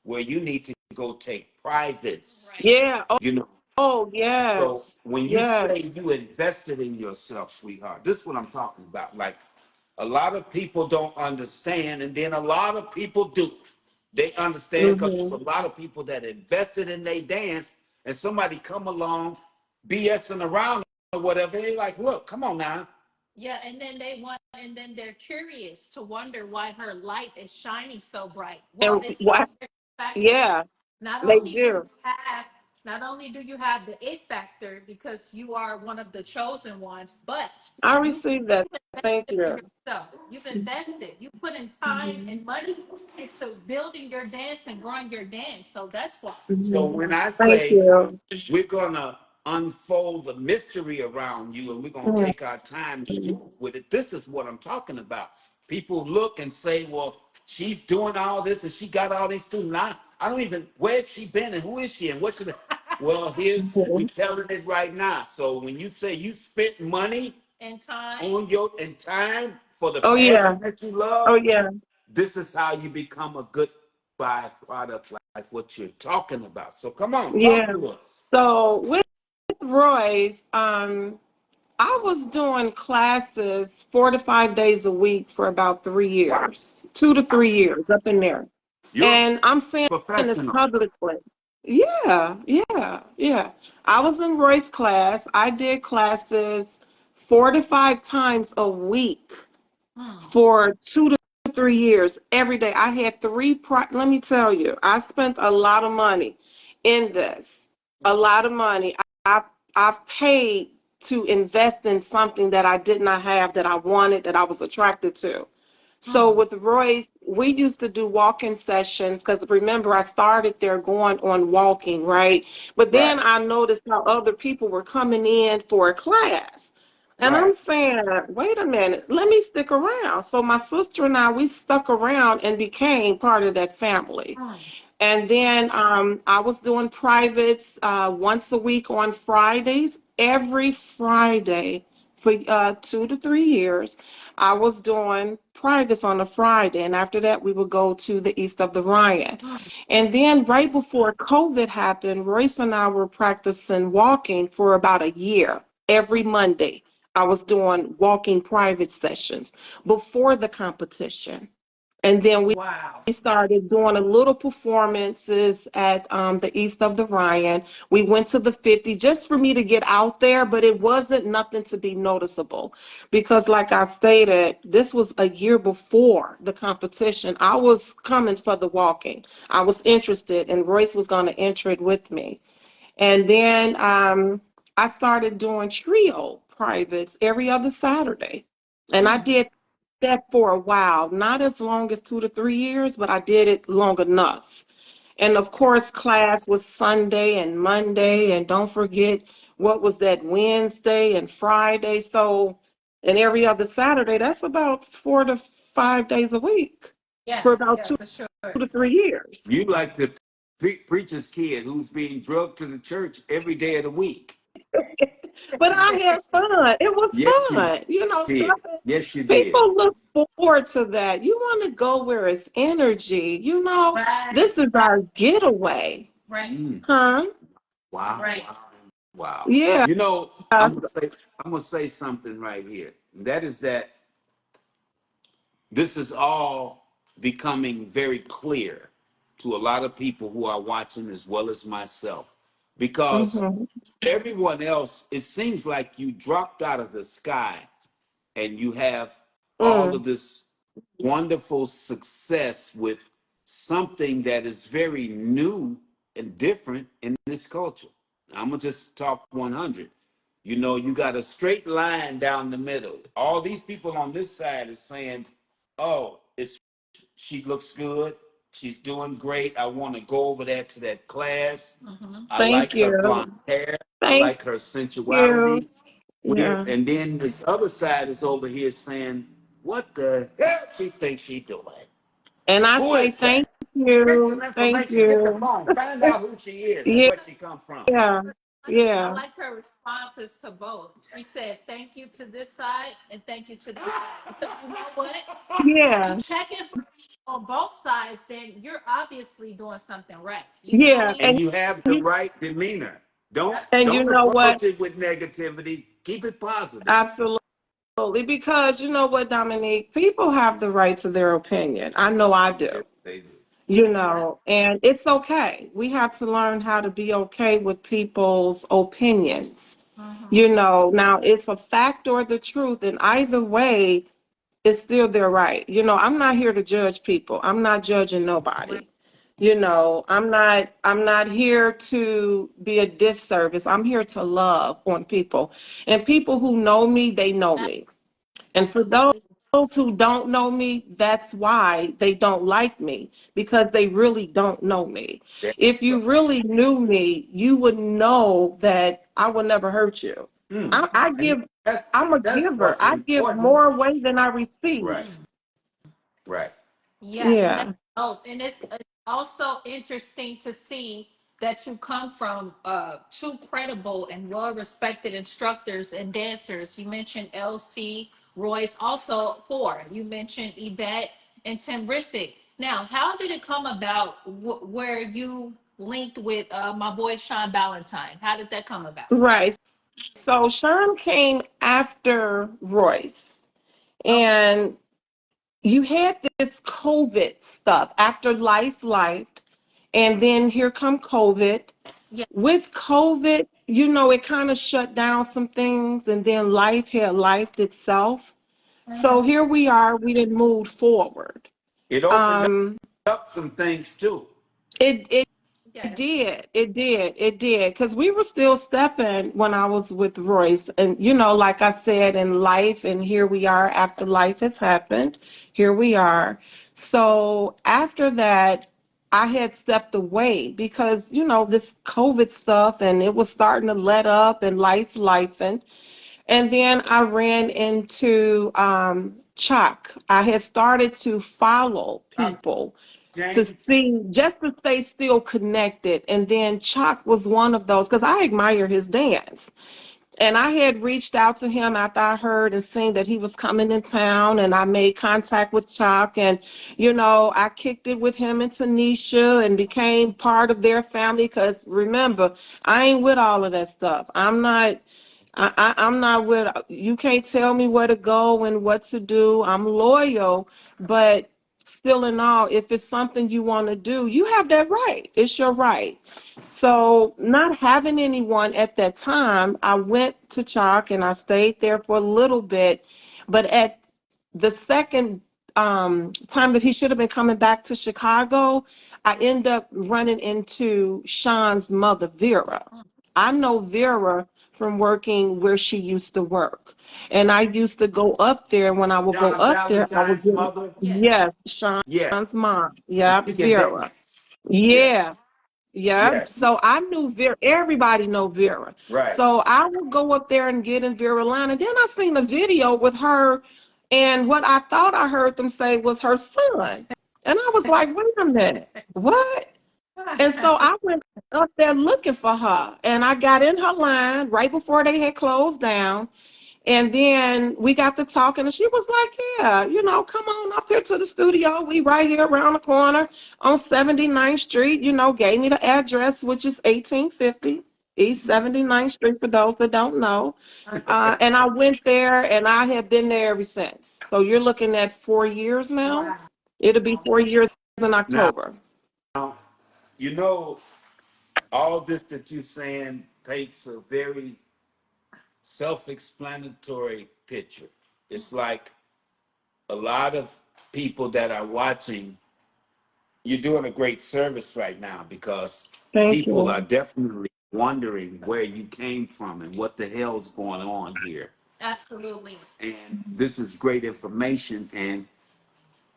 Speaker 2: where you need to go take privates.
Speaker 1: Right.
Speaker 3: Yeah.
Speaker 2: You know,
Speaker 3: Oh,
Speaker 2: so
Speaker 3: yes.
Speaker 2: when you say
Speaker 3: Yes.
Speaker 2: you invested in yourself, sweetheart, this is what I'm talking about. Like, a lot of people don't understand, and then a lot of people do. They understand because there's
Speaker 3: Mm-hmm.
Speaker 2: a lot of people that invested in their dance, and somebody come along BSing around or whatever. They like, look, come on now.
Speaker 1: Yeah, and then and then they're curious to wonder why her light is shining so bright. Well,
Speaker 3: And
Speaker 1: it's so
Speaker 3: what?
Speaker 1: the fact that
Speaker 3: Yeah,
Speaker 1: not
Speaker 3: they
Speaker 1: only do you
Speaker 3: do.
Speaker 1: have not only do you have the it factor because you are one of the chosen ones, but
Speaker 3: I
Speaker 1: you
Speaker 3: received that. Thank
Speaker 1: invested in
Speaker 3: you.
Speaker 1: yourself. You've invested. You put in time
Speaker 3: Mm-hmm.
Speaker 1: and money into building your dance and growing your dance. So that's why.
Speaker 2: So
Speaker 3: Mm-hmm.
Speaker 2: when I
Speaker 3: Thank
Speaker 2: say
Speaker 3: you.
Speaker 2: we're gonna unfold the mystery around you and we're gonna take our time to
Speaker 3: Mm-hmm.
Speaker 2: move with it, this is what I'm talking about. People look and say, well, she's doing all this and she got all these students. I don't even, where's she been and who is she and what should well, we telling it right now. So when you say you spent money
Speaker 1: And time.
Speaker 2: on your and time for the
Speaker 3: Oh yeah.
Speaker 2: passion that you love,
Speaker 3: Oh yeah.
Speaker 2: this is how you become a good byproduct like what you're talking about. So come on, talk
Speaker 3: Yeah.
Speaker 2: to us.
Speaker 3: So with Royce, I was doing classes 4 to 5 days a week for about 3 years, 2 to 3 years up in there.
Speaker 2: You're
Speaker 3: And I'm saying
Speaker 2: a
Speaker 3: this
Speaker 2: professional.
Speaker 3: publicly. Yeah, yeah, yeah. I was in Roy's class. I did classes 4 to 5 times a week
Speaker 1: Hmm.
Speaker 3: for 2 to 3 years every day. I had let me tell you, I spent a lot of money in this, a lot of money. I, I've paid to invest in something that I did not have, that I wanted, that I was attracted to. So
Speaker 1: Hmm.
Speaker 3: with Royce, we used to do walking sessions because remember, I started there going on walking, right? But then
Speaker 2: Right,
Speaker 3: I noticed how other people were coming in for a class. And I'm
Speaker 2: right.
Speaker 3: saying, wait a minute, let me stick around. So my sister and I, we stuck around and became part of that family.
Speaker 1: Hmm.
Speaker 3: And then I was doing privates once a week on Fridays, every Friday for 2 to 3 years. I was doing privates on a Friday. And after that, we would go to the east of the Ryan.
Speaker 1: Hmm.
Speaker 3: And then right before COVID happened, Royce and I were practicing walking for about a year. Every Monday, I was doing walking private sessions before the competition. And then
Speaker 1: Wow.
Speaker 3: we started doing a little performances at the east of the Ryan. We went to the 50 just for me to get out there, but it wasn't nothing to be noticeable because, like I stated, this was a year before the competition. I was coming for the walking. I was interested, and Royce was going to enter it with me. And then I started doing trio privates every other Saturday. And I
Speaker 1: Hmm.
Speaker 3: did that for a while, not as long as 2 to 3 years, but I did it long enough. And of course, class was Sunday and Monday, and don't forget what was that Wednesday and Friday. So, and every other Saturday, that's about 4 to 5 days a week
Speaker 1: Yeah,
Speaker 3: for about
Speaker 1: yeah,
Speaker 3: two
Speaker 1: for sure.
Speaker 3: to 3 years.
Speaker 2: You like the preacher's kid who's being drugged to the church every day of the week.
Speaker 3: But I had fun. It was
Speaker 2: Yes, you
Speaker 3: fun.
Speaker 2: did. Yes, you did.
Speaker 3: People look forward to that. You want to go where it's energy.
Speaker 1: Right,
Speaker 3: This is our getaway.
Speaker 1: right,
Speaker 2: Mm,
Speaker 3: Huh?
Speaker 2: wow,
Speaker 1: right.
Speaker 2: wow, wow.
Speaker 3: Yeah.
Speaker 2: You know, I'm gonna say something right here. And that is that this is all becoming very clear to a lot of people who are watching as well as myself. Because
Speaker 3: Mm-hmm.
Speaker 2: everyone else, it seems like you dropped out of the sky and you have all
Speaker 3: Mm.
Speaker 2: of this wonderful success with something that is very new and different in this culture. I'm gonna just talk 100. You know, you got a straight line down the middle. All these people on this side is saying, "Oh, she looks good. She's doing great. I want to go over there to that class.
Speaker 1: Hmm.
Speaker 2: I
Speaker 3: Thank
Speaker 2: like her blonde
Speaker 3: you.
Speaker 2: hair. I
Speaker 3: Thank
Speaker 2: like her
Speaker 3: you.
Speaker 2: sensuality."
Speaker 3: Yeah.
Speaker 2: And then this other side is over here saying, what the hell she thinks she doing?
Speaker 3: And I
Speaker 2: Who
Speaker 3: say
Speaker 2: is that?
Speaker 3: thank
Speaker 2: Get some
Speaker 3: you, thank
Speaker 2: information. Get the
Speaker 3: you.
Speaker 2: phone. Find out who she is and
Speaker 3: Yeah,
Speaker 2: where she come from.
Speaker 1: I
Speaker 3: yeah,
Speaker 1: like her responses to both. She said, thank you to this side and thank you to this side. Because you know what? If you
Speaker 3: yeah,
Speaker 1: check in for me on both sides, then you're obviously doing something right. You feel
Speaker 3: yeah.
Speaker 1: me?
Speaker 2: And you have the right demeanor. Don't
Speaker 3: And you
Speaker 2: don't
Speaker 3: know what?
Speaker 2: approach it with negativity. Keep it positive.
Speaker 3: Absolutely. Because you know what, Dominique, people have the right to their opinion. I know I do.
Speaker 2: They do.
Speaker 3: And it's okay. We have to learn how to be okay with people's opinions. Now it's a fact or the truth, and either way, it's still their right. I'm not here to judge people. I'm not judging
Speaker 1: Right.
Speaker 3: nobody. I'm not here to be a disservice. I'm here to love on people. And people who know me, they know me. And for
Speaker 1: Absolutely.
Speaker 3: those who don't know me, that's why they don't like me, because they really don't know me.
Speaker 2: That's
Speaker 3: If
Speaker 2: right.
Speaker 3: you really knew me, you would know that I will never hurt you. I
Speaker 2: And
Speaker 3: give,
Speaker 2: that's
Speaker 3: I'm a
Speaker 2: that's
Speaker 3: giver.
Speaker 2: what's
Speaker 3: I give
Speaker 2: important.
Speaker 3: more away than I receive.
Speaker 2: Right. Right.
Speaker 1: Yeah, and
Speaker 3: Yeah,
Speaker 1: it's also interesting to see that you come from two credible and well-respected instructors and dancers. You mentioned LC, Royce, also four. You mentioned Yvette and Terrific. Now, how did it come about where you linked with my boy Sean Ballantyne? How did that come about?
Speaker 3: right. So Sean came after Royce,
Speaker 1: Okay.
Speaker 3: and you had this COVID stuff after life, and then here come COVID.
Speaker 1: Yeah.
Speaker 3: With COVID, it kind of shut down some things, and then life had lifed itself. So
Speaker 1: Mhm.
Speaker 3: here we are, we didn't move forward.
Speaker 2: It opened
Speaker 3: Um,
Speaker 2: up some things too.
Speaker 3: it
Speaker 1: Yeah.
Speaker 3: did, it did, because we were still stepping when I was with Royce. And, like I said, in life, and here we are after life has happened, here we are. So after that, I had stepped away because, this COVID stuff, and it was starting to let up, and and then I ran into Chuck. I had started to follow
Speaker 2: Dr.
Speaker 3: people to
Speaker 2: James.
Speaker 3: see, just to stay still connected. And then Chuck was one of those, because I admire his dance. And I had reached out to him after I heard and seen that he was coming in town, and I made contact with Chuck. And, I kicked it with him and Tanisha and became part of their family. Because remember, I ain't with all of that stuff. I'm not with, you can't tell me where to go and what to do. I'm loyal, but still in all, if it's something you want to do, you have that right. It's your right. So not having anyone at that time, I went to Chalk and I stayed there for a little bit. But at the second time that he should have been coming back to Chicago, I end up running into Sean's mother, Vera. I know Vera from working where she used to work. And I used to go up there. When I would go
Speaker 2: John
Speaker 3: up there, I would
Speaker 2: Valentine's
Speaker 3: get,
Speaker 2: mother.
Speaker 1: Yes.
Speaker 3: yes,
Speaker 2: Yes.
Speaker 3: Sean's mom.
Speaker 2: And
Speaker 3: Yep,
Speaker 2: she can
Speaker 3: Vera.
Speaker 2: dance. Yes.
Speaker 3: Yeah. Yeah,
Speaker 2: Yes.
Speaker 3: so I knew Vera. Everybody know Vera.
Speaker 2: Right.
Speaker 3: So I would go up there and get in Vera line. And then I seen a video with her, and what I thought I heard them say was her son. And I was like, wait a minute, what? And so I went up there looking for her, and I got in her line right before they had closed down. And then we got to talking, and she was like, yeah, come on up here to the studio. We right here around the corner on 79th Street, gave me the address, which is 1850 East 79th Street, for those that don't know. And I went there, and I have been there ever since. So you're looking at 4 years now.
Speaker 1: Wow.
Speaker 3: It'll be 4 years in
Speaker 2: Now,
Speaker 3: October.
Speaker 2: you know, all this that you're saying paints a very self-explanatory picture. It's like a lot of people that are watching, you're doing a great service right now, because
Speaker 3: Thank
Speaker 2: people are
Speaker 3: you.
Speaker 2: definitely wondering where you came from and what the hell's going on here.
Speaker 1: Absolutely.
Speaker 2: And this is great information. And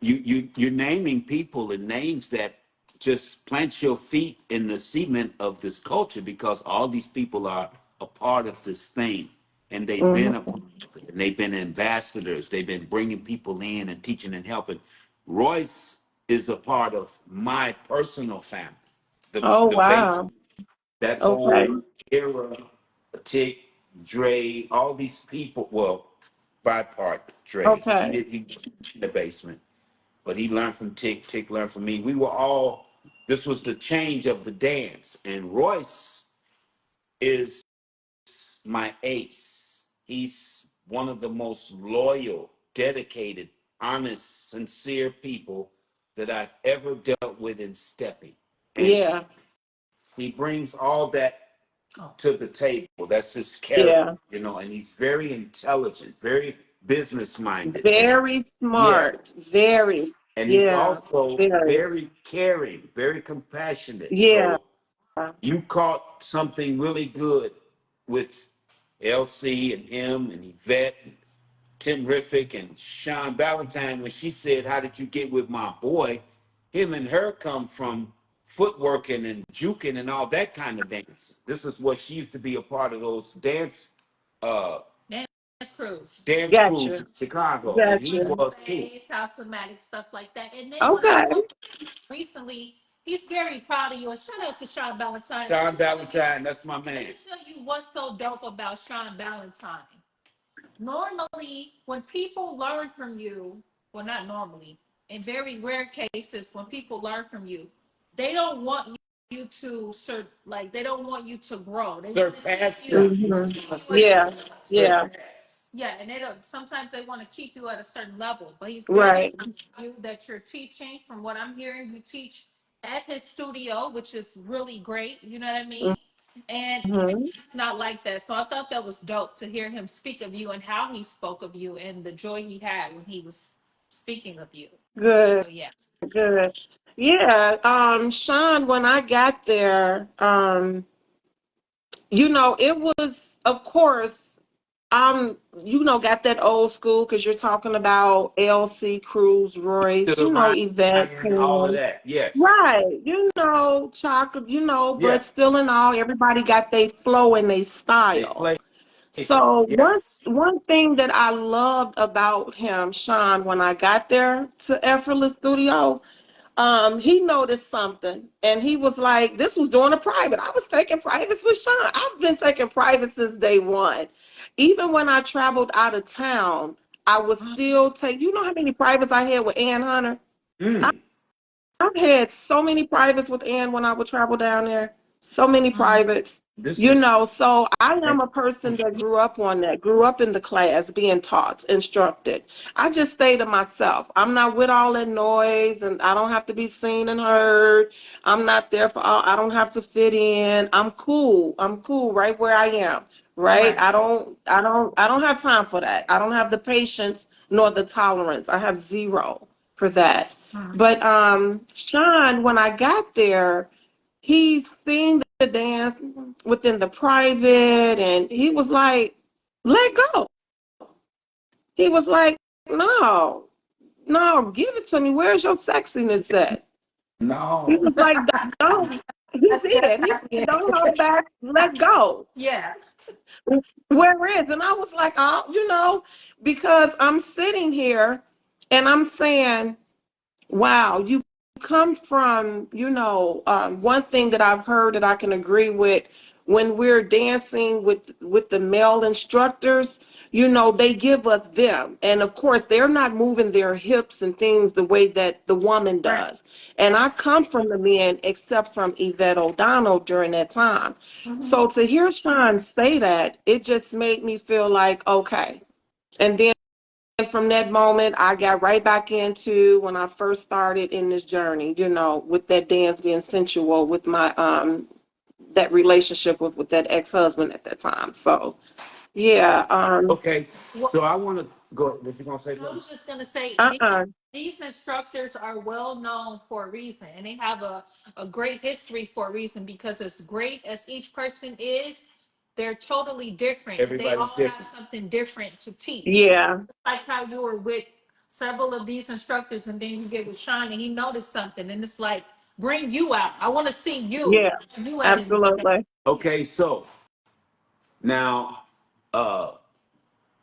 Speaker 2: you're naming people and names that just plant your feet in the cement of this culture, because all these people are a part of this thing, and they've
Speaker 3: Mhm.
Speaker 2: been a part of it. and they've been ambassadors. They've been bringing people in and teaching and helping. Royce is a part of my personal family.
Speaker 3: Oh,
Speaker 2: The base,
Speaker 3: wow.
Speaker 2: that
Speaker 3: Okay.
Speaker 2: whole era, Tick, Dre, all these people. Well, by part Dre.
Speaker 3: Okay.
Speaker 2: He was in the basement, but he learned from Tick. Tick learned from me. We were all. This was the change of the dance, and Royce is my ace. He's one of the most loyal, dedicated, honest, sincere people that I've ever dealt with in stepping. And
Speaker 3: Yeah.
Speaker 2: he brings all that to the table. That's his
Speaker 3: Yeah.
Speaker 2: character, you know, and he's very intelligent, very business minded. And
Speaker 3: Very
Speaker 2: yeah,
Speaker 3: smart. Very.
Speaker 2: and he's
Speaker 3: Yeah.
Speaker 2: also
Speaker 3: Very.
Speaker 2: very caring, very compassionate.
Speaker 3: Yeah.
Speaker 2: So you caught something really good with LC and him and Yvette, and Tim Riffick and Sean Valentine when she said, "How did you get with my boy?" Him and her come from footworking and juking and all that kind of dance. This is what she used to be a part of those uh, dance crews
Speaker 3: Gotcha.
Speaker 2: in Chicago, and he
Speaker 3: Gotcha.
Speaker 2: was too.
Speaker 1: Somatic stuff like that. And then when I
Speaker 3: Okay.
Speaker 1: spoke recently, he's very proud of you. And shout out to Sean Valentine.
Speaker 2: Sean Valentine, that's my
Speaker 1: Let
Speaker 2: man.
Speaker 1: me tell you what's so dope about Sean Valentine. Normally, when people learn from you, well, not normally, in very rare cases, when people learn from you, they don't want you to they don't want you to grow. They
Speaker 2: Surpass
Speaker 1: you.
Speaker 2: them.
Speaker 3: Hmm. Yeah. Yeah.
Speaker 2: Surpass.
Speaker 1: Yeah, and they don't. Sometimes they want to keep you at a certain level, but he's very
Speaker 3: Right.
Speaker 1: proud of you that you're teaching. From what I'm hearing, you teach at his studio, which is really great. You know what I mean? And
Speaker 3: Hmm.
Speaker 1: it's not like that. So I thought that was dope to hear him speak of you and how he spoke of you and the joy he had when he was speaking of you.
Speaker 3: Good.
Speaker 1: So yeah.
Speaker 3: Good. Yeah. Sean, when I got there, it was, of course, got that old school because you're talking about LC Cruz, Royce,
Speaker 2: To
Speaker 3: Yvette,
Speaker 2: Ryan, all of
Speaker 3: Tim.
Speaker 2: that. Yes.
Speaker 3: Right, chocolate,
Speaker 2: Yeah.
Speaker 3: but still in all, everybody got their flow and their
Speaker 2: They
Speaker 3: style.
Speaker 2: flavor.
Speaker 3: So one
Speaker 2: Yes.
Speaker 3: one thing that I loved about him, Sean, when I got there to Effortless Studio, he noticed something and he was like, this was during a private. I was taking privates with Sean. I've been taking private since day one. Even when I traveled out of town, I would still take, you know how many privates I had with Ann Hunter?
Speaker 2: Mm.
Speaker 3: I've had so many privates with Ann when I would travel down there. So many privates.
Speaker 2: This is
Speaker 3: So I am a person that grew up on that, grew up in the class, being taught, instructed. I just stay to myself. I'm not with all that noise and I don't have to be seen and heard. I'm not there for all, I don't have to fit in. I'm cool. I'm cool right where I am. Right? I don't have time for that. I don't have the patience nor the tolerance. I have zero for that. But Sean, when I got there, he's seen the dance within the private, and he was like, "Let go." He was like, "No, no, give it to me. Where's your sexiness at?" He
Speaker 2: no.
Speaker 3: was like, "Don't." He did. He said, "Don't hold back. Let go."
Speaker 1: Yeah.
Speaker 3: Where is? And I was like, "Oh, because I'm sitting here, and I'm saying." Wow, you come from, one thing that I've heard that I can agree with when we're dancing with the male instructors, they give us them. And of course, they're not moving their hips and things the way that the woman does. And I come from the men except from Yvette O'Donnell during that time. So to hear Sean say that, it just made me feel like, okay. And then from that moment, I got right back into when I first started in this journey, with that dance being sensual with my that relationship with that ex-husband at that time. So yeah,
Speaker 2: Okay. So I want to go. What you gonna say?
Speaker 1: I was just gonna say
Speaker 3: uh-uh.
Speaker 1: these instructors are well known for a reason, and they have a great history for a reason because as great as each person is, they're totally different. They
Speaker 2: Everybody's
Speaker 1: all have
Speaker 2: different.
Speaker 1: something different to teach.
Speaker 3: Yeah,
Speaker 1: Like how you were with several of these instructors, and then you get with Sean, and he noticed something, and it's like, bring you out. I want to see you.
Speaker 3: yeah,
Speaker 1: You at it.
Speaker 3: absolutely.
Speaker 2: Okay. So now,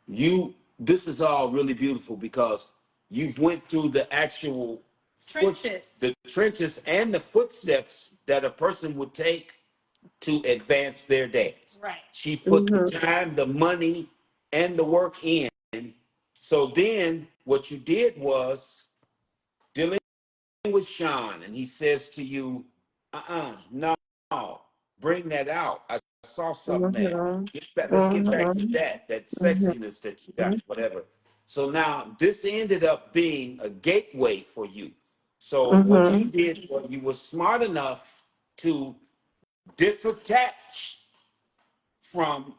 Speaker 2: you this is all really beautiful because you've went through the actual
Speaker 1: Trenches.
Speaker 2: the trenches and the footsteps that a person would take to advance their dance.
Speaker 1: Right.
Speaker 2: She put the
Speaker 3: Mhm.
Speaker 2: time, the money, and the work in. So then what you did was dealing with Sean, and he says to you, no, bring that out. I saw something there.
Speaker 3: Mhm.
Speaker 2: Let's get back to
Speaker 3: Mhm.
Speaker 2: that
Speaker 3: Mhm.
Speaker 2: sexiness that you got, whatever. So now this ended up being a gateway for you. So what you
Speaker 3: Mhm.
Speaker 2: did was you were smart enough to disattach from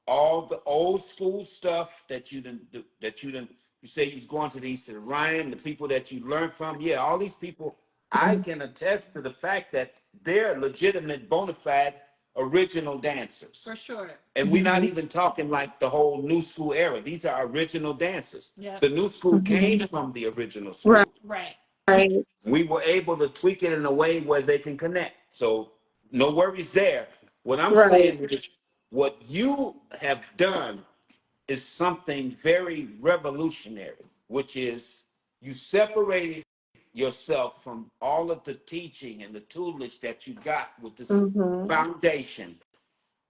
Speaker 2: all the old school stuff that you say you was going to the East of the Rhine, the people that you learned from. Yeah, all these people, I can attest to the fact that they're legitimate, bona fide, original dancers.
Speaker 1: For sure.
Speaker 2: And we're not even talking like the whole new school era. These are original dancers.
Speaker 1: Yeah.
Speaker 2: The new school came
Speaker 3: Mhm.
Speaker 2: from the original
Speaker 3: Right.
Speaker 2: school.
Speaker 1: Right.
Speaker 3: Right.
Speaker 2: We were able to tweak it in a way where they can connect. So no worries there. What I'm
Speaker 3: Right.
Speaker 2: saying is what you have done is something very revolutionary, which is you separated yourself from all of the teaching and the tutelage that you got with this
Speaker 3: Mhm.
Speaker 2: foundation,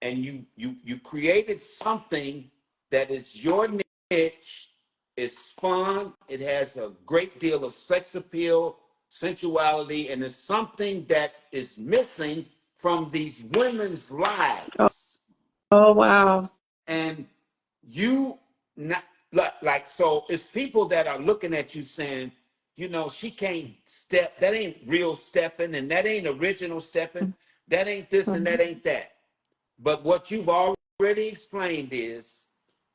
Speaker 2: and you created something that is your niche. It's fun. It has a great deal of sex appeal, sensuality, and it's something that is missing from these women's lives.
Speaker 3: Oh wow.
Speaker 2: And you not like so it's people that are looking at you saying, she can't step, that ain't real stepping, and that ain't original stepping, that ain't this and that
Speaker 3: Mhm.
Speaker 2: ain't that. But what you've already explained is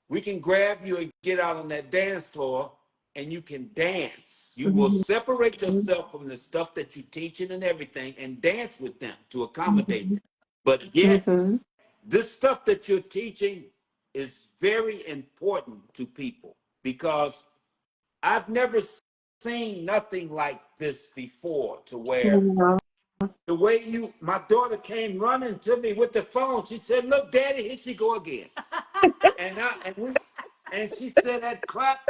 Speaker 2: we can grab you and get out on that dance floor and you can dance. You will
Speaker 3: Mhm.
Speaker 2: separate yourself from the stuff that you're teaching and everything and dance with them to accommodate
Speaker 3: Mhm.
Speaker 2: them. But yet,
Speaker 3: Mhm.
Speaker 2: this stuff that you're teaching is very important to people because I've never seen nothing like this before, to where
Speaker 3: Wow.
Speaker 2: the way my daughter came running to me with the phone. She said, "Look, Daddy, here she go again." And she said that clap,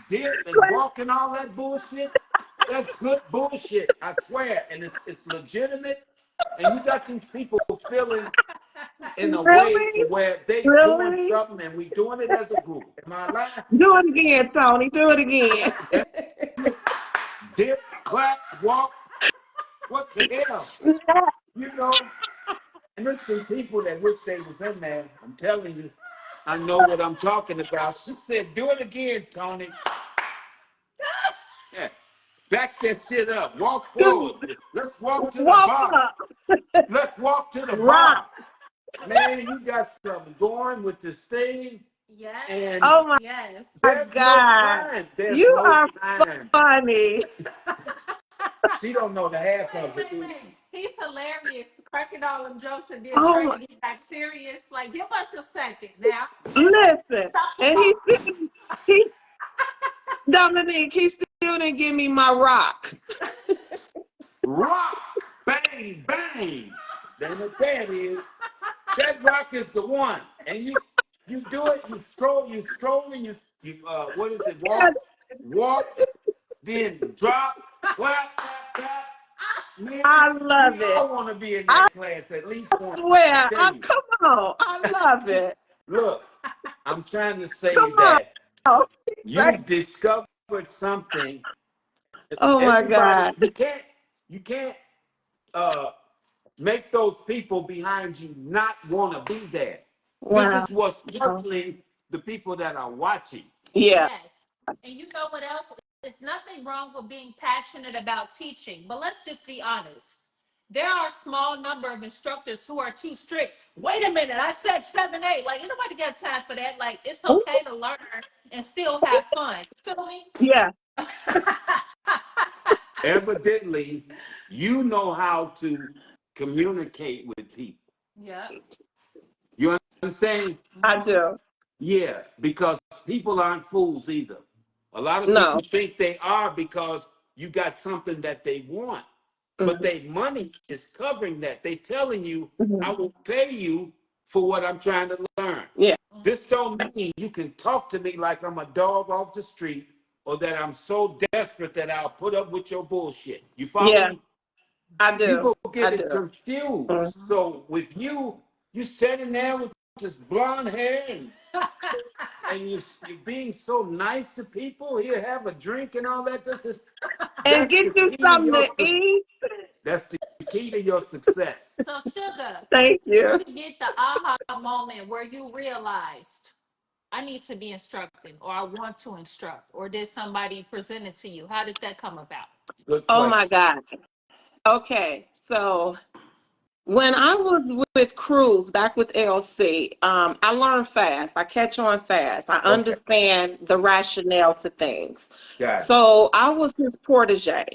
Speaker 2: dip, and walk and all that bullshit. That's good bullshit, I swear. And it's legitimate. And you got these people feeling in a way to
Speaker 3: Really?
Speaker 2: where they doing
Speaker 3: Really?
Speaker 2: something and we doing it as a group. Am I lying?
Speaker 3: Do it again, Tony. Do it again.
Speaker 2: Dip, clap, walk. What the hell?
Speaker 3: Snap.
Speaker 2: You know? And there's some people that wish they was in there. I'm telling you, I know what I'm talking about. She said, "Do it again, Tony." Yeah. Back that shit up. Walk
Speaker 3: Do
Speaker 2: forward. Let's walk to the
Speaker 3: walk
Speaker 2: bar.
Speaker 3: up.
Speaker 2: Let's walk to the
Speaker 3: Rock.
Speaker 2: bar. Man, you got something going with this thing.
Speaker 1: Yes.
Speaker 2: And
Speaker 3: Oh
Speaker 1: Yes.
Speaker 3: my
Speaker 2: there's no
Speaker 3: God.
Speaker 2: time. There's
Speaker 3: You
Speaker 2: no
Speaker 3: are
Speaker 2: time.
Speaker 3: funny.
Speaker 2: She don't know the half of it.
Speaker 1: Wait. He's hilarious, cracking all them jokes and then
Speaker 3: Oh
Speaker 1: trying
Speaker 3: my,
Speaker 1: to get back serious. Like, give us a second now.
Speaker 3: listen.
Speaker 1: Stop the
Speaker 3: And
Speaker 1: clock.
Speaker 3: he Dominique, he still didn't give me my rock.
Speaker 2: Rock, bang, bang. Then what that is, that rock is the one. And you do it, you stroll, and what is it? Walk, then drop, clap, clap, clap. Man,
Speaker 3: I
Speaker 2: we
Speaker 3: love it.
Speaker 2: all want to be in
Speaker 3: I
Speaker 2: that class at least once.
Speaker 3: swear.
Speaker 2: I tell you.
Speaker 3: Come on. I love it.
Speaker 2: Look, I'm trying to say
Speaker 3: Come
Speaker 2: that
Speaker 3: on.
Speaker 2: you've discovered something.
Speaker 3: Oh my
Speaker 2: Everybody,
Speaker 3: God.
Speaker 2: you can't uh, make those people behind you not want to be there. This
Speaker 3: Wow.
Speaker 2: is what's puzzling the people that are watching.
Speaker 3: Yeah.
Speaker 1: Yes. And you know what else? There's nothing wrong with being passionate about teaching, but let's just be honest. There are a small number of instructors who are too strict. Wait a minute, I said 7-8. Like, ain't nobody got time for that. Like, it's okay to learn and still have fun. You feel me?
Speaker 3: Yeah.
Speaker 2: Evidently, you know how to communicate with people.
Speaker 1: Yeah.
Speaker 2: You understand?
Speaker 3: I do.
Speaker 2: Yeah, because people aren't fools either. A lot of people
Speaker 3: No.
Speaker 2: think they are because you got something that they want, but
Speaker 3: Mhm.
Speaker 2: their money is covering that. They telling you, "I
Speaker 3: Mhm.
Speaker 2: will pay you for what I'm trying to learn."
Speaker 3: Yeah.
Speaker 2: This don't mean you can talk to me like I'm a dog off the street or that I'm so desperate that I'll put up with your bullshit. You follow
Speaker 3: Yeah,
Speaker 2: me?
Speaker 3: I do.
Speaker 2: People
Speaker 3: I
Speaker 2: get it
Speaker 3: do.
Speaker 2: confused.
Speaker 1: Mhm.
Speaker 2: So with you standing there with this blonde hair and you're being so nice to people, here have a drink and all that.
Speaker 3: And
Speaker 2: That's
Speaker 3: get
Speaker 2: the
Speaker 3: you
Speaker 2: key to
Speaker 3: something
Speaker 2: your
Speaker 3: to eat.
Speaker 2: that's the key to your success.
Speaker 1: So, Sugar,
Speaker 3: Thank you.
Speaker 1: you get the aha moment where you realized I need to be instructing, or I want to instruct, or did somebody present it to you? How did that come about?
Speaker 2: Good
Speaker 3: Oh my
Speaker 2: question.
Speaker 3: God. Okay, so when I was with Cruz back with LC, I learn fast. I catch on fast. I
Speaker 2: Okay,
Speaker 3: understand the rationale to things.
Speaker 2: got it.
Speaker 3: So I was his protege.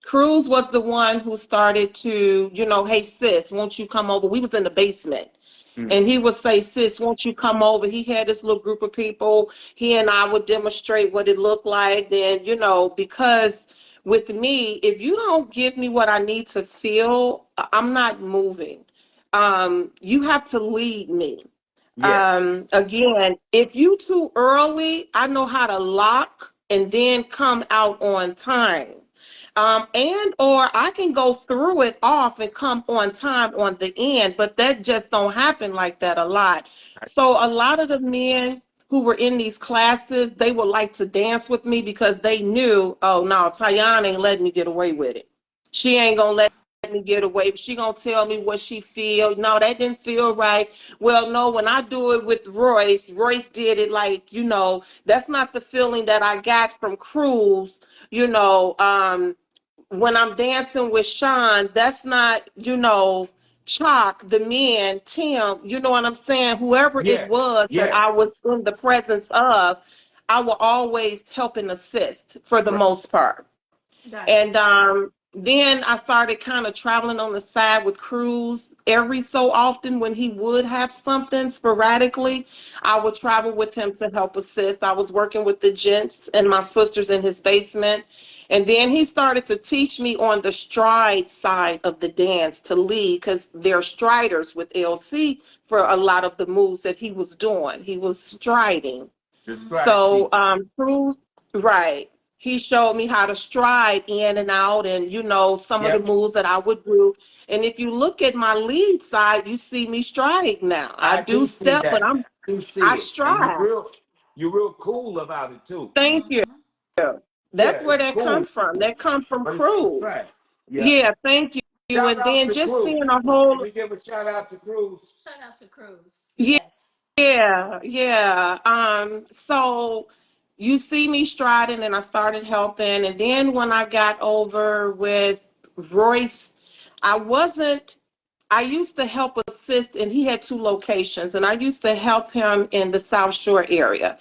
Speaker 3: Cruz was the one who started to, hey sis, won't you come over? We was in the basement.
Speaker 2: Mm.
Speaker 3: And he would say, sis, won't you come over? He had this little group of people. He and I would demonstrate what it looked like. Then, because with me, if you don't give me what I need to feel, I'm not moving. You have to lead me.
Speaker 2: Yes.
Speaker 3: Again, if you too early, I know how to lock and then come out on time. And or I can go through it off and come on time on the end, but that just don't happen like that a lot. So a lot of the men who were in these classes, they would like to dance with me because they knew, oh no, Tonyon ain't letting me get away with it. She ain't gonna let me get away. She gonna tell me what she feel. No, that didn't feel right. Well, no, when I do it with Royce did it like, that's not the feeling that I got from Cruz, when I'm dancing with Sean, that's not, Chalk, the men, Tim, you know what I'm saying? Whoever it
Speaker 2: Yes.
Speaker 3: was that
Speaker 2: Yes.
Speaker 3: I was in the presence of, I will always help and assist for the
Speaker 2: Right.
Speaker 3: most part.
Speaker 1: Got you.
Speaker 3: And then I started kind of traveling on the side with Cruz every so often when he would have something sporadically. I would travel with him to help assist. I was working with the gents and my sisters in his basement. And then he started to teach me on the stride side of the dance to lead because they're striders with LC for a lot of the moves that he was doing. He was striding.
Speaker 2: Describe
Speaker 3: So,
Speaker 2: teach.
Speaker 3: Cruz, right. He showed me how to stride in and out and, some of the
Speaker 2: Yep.
Speaker 3: moves that I would do. And if you look at my lead side, you see me stride now. I
Speaker 2: I
Speaker 3: do
Speaker 2: do see
Speaker 3: step, but
Speaker 2: that. I do
Speaker 3: I
Speaker 2: see it. And
Speaker 3: stride.
Speaker 2: you're real cool about it too.
Speaker 3: Thank you.
Speaker 1: Mm-hmm.
Speaker 3: That's
Speaker 2: Yeah,
Speaker 3: where
Speaker 2: it's
Speaker 3: that
Speaker 2: cool.
Speaker 3: come from. That come from
Speaker 2: But it's
Speaker 3: Cruz.
Speaker 2: right. Yeah.
Speaker 3: Yeah, thank you.
Speaker 2: Shout
Speaker 3: And
Speaker 2: out
Speaker 3: then
Speaker 2: to
Speaker 3: just
Speaker 2: Cruz.
Speaker 3: seeing a
Speaker 2: Can
Speaker 3: whole,
Speaker 2: we give a shout out to Cruz?
Speaker 1: Shout out to Cruz.
Speaker 3: yeah,
Speaker 1: Yes.
Speaker 3: yeah. So you see me striding and I started helping. And then when I got over with Royce, I wasn't, I used to help assist, and he had two locations, and I used to help him in the South Shore area.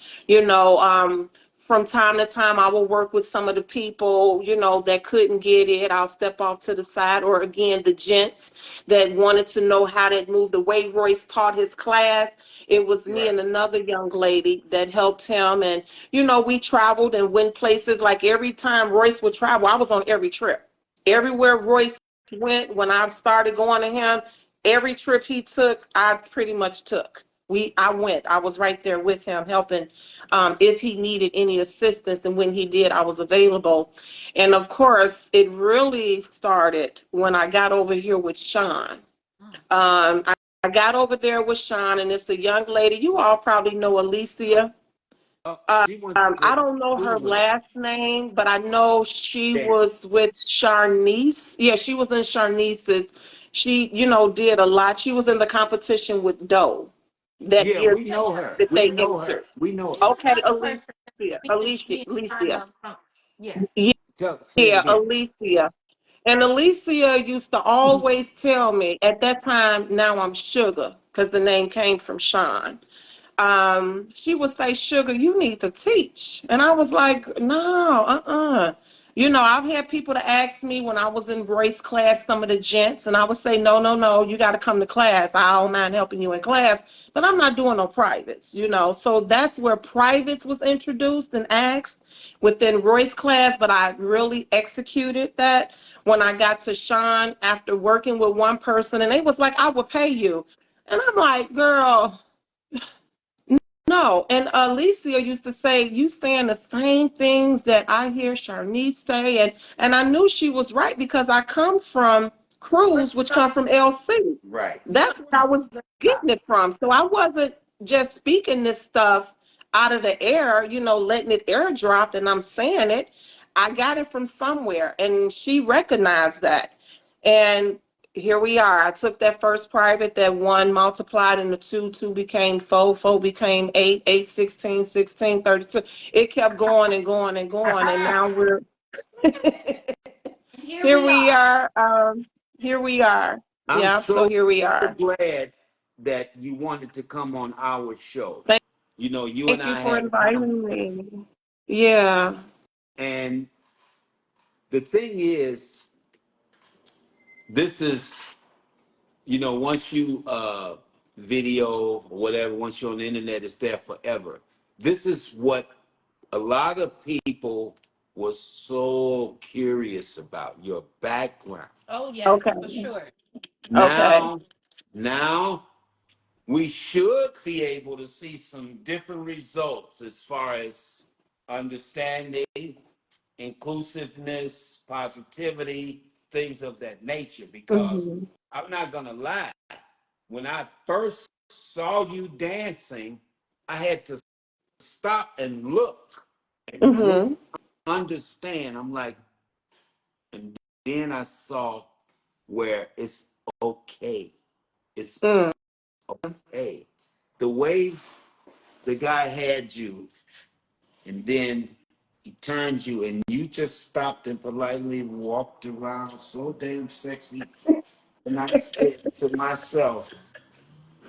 Speaker 3: From time to time, I will work with some of the people, that couldn't get it. I'll step off to the side, or again, the gents that wanted to know how to move. The way Royce taught his class, it was me
Speaker 2: Right.
Speaker 3: and another young lady that helped him. And, we traveled and went places. Like every time Royce would travel, I was on every trip. Everywhere Royce went, when I started going to him, every trip he took, I pretty much took. I went. I was right there with him, helping if he needed any assistance, and when he did, I was available. And of course, it really started when I got over here with Sean. I got over there with Sean, and it's a young lady. You all probably know Alicia.
Speaker 2: She went to
Speaker 3: I don't know her
Speaker 2: school with us.
Speaker 3: last name, but I know she
Speaker 2: Yeah.
Speaker 3: was with Charnice. Yeah, she was in Charnice's. She, did a lot. She was in the competition with Doe that
Speaker 2: Yeah,
Speaker 3: year
Speaker 2: we
Speaker 1: Yeah,
Speaker 2: know
Speaker 1: yeah.
Speaker 2: her.
Speaker 3: that
Speaker 2: We
Speaker 3: they
Speaker 1: Mm-hmm.
Speaker 2: know her.
Speaker 3: entered.
Speaker 2: We know her.
Speaker 1: It's
Speaker 3: Okay,
Speaker 1: another person
Speaker 3: Alicia,
Speaker 1: me kind
Speaker 3: Alicia.
Speaker 1: of yeah.
Speaker 2: Say it
Speaker 3: Yeah,
Speaker 2: again.
Speaker 3: Alicia. And Alicia used to always tell me at that time, now I'm Sugar, because the name came from Sean. She would say, Sugar, you need to teach. And I was like, no, I've had people to ask me when I was in race class, some of the gents, and I would say, no, no, no, you got to come to class. I don't mind helping you in class, but I'm not doing no privates. So that's where privates was introduced and asked within Roy's class, but I really executed that when I got to Sean after working with one person, and they was like, I will pay you. And I'm like, girl, know. And Alicia used to say, "You saying the same things that I hear Sharnice say," and I knew she was right because I come from Cruz, which come from LC.
Speaker 2: Right.
Speaker 3: That's where I was getting it from. So I wasn't just speaking this stuff out of the air, letting it airdrop and I'm saying it. I got it from somewhere, and she recognized that. And here we are. I took that first private, that one multiplied into two, two became four, four became eight, eight, 16, 16, 32. It kept going and going and going. And now we're here we are. Here we are.
Speaker 2: I'm
Speaker 3: Yeah, so
Speaker 2: so
Speaker 3: here we are.
Speaker 2: glad that you wanted to come on our show.
Speaker 3: Thank,
Speaker 2: You and
Speaker 3: thank you
Speaker 2: I
Speaker 3: for
Speaker 2: had,
Speaker 3: inviting me. Yeah.
Speaker 2: and the thing is, this is, once you video or whatever, once you're on the internet, it's there forever. This is what a lot of people were so curious about, your background.
Speaker 1: Oh
Speaker 3: Okay.
Speaker 1: yes, for sure.
Speaker 3: Okay.
Speaker 2: Now we should be able to see some different results as far as understanding, inclusiveness, positivity, things of that nature. Because
Speaker 3: Mm-hmm.
Speaker 2: I'm not going to lie, when I first saw you dancing, I had to stop and look and really
Speaker 3: Mm-hmm.
Speaker 2: understand. I'm like, and then I saw where it's okay. It's
Speaker 3: Mm.
Speaker 2: okay. The way the guy had you, and then he turned you, and you just stopped and politely walked around so damn sexy. And I said to myself,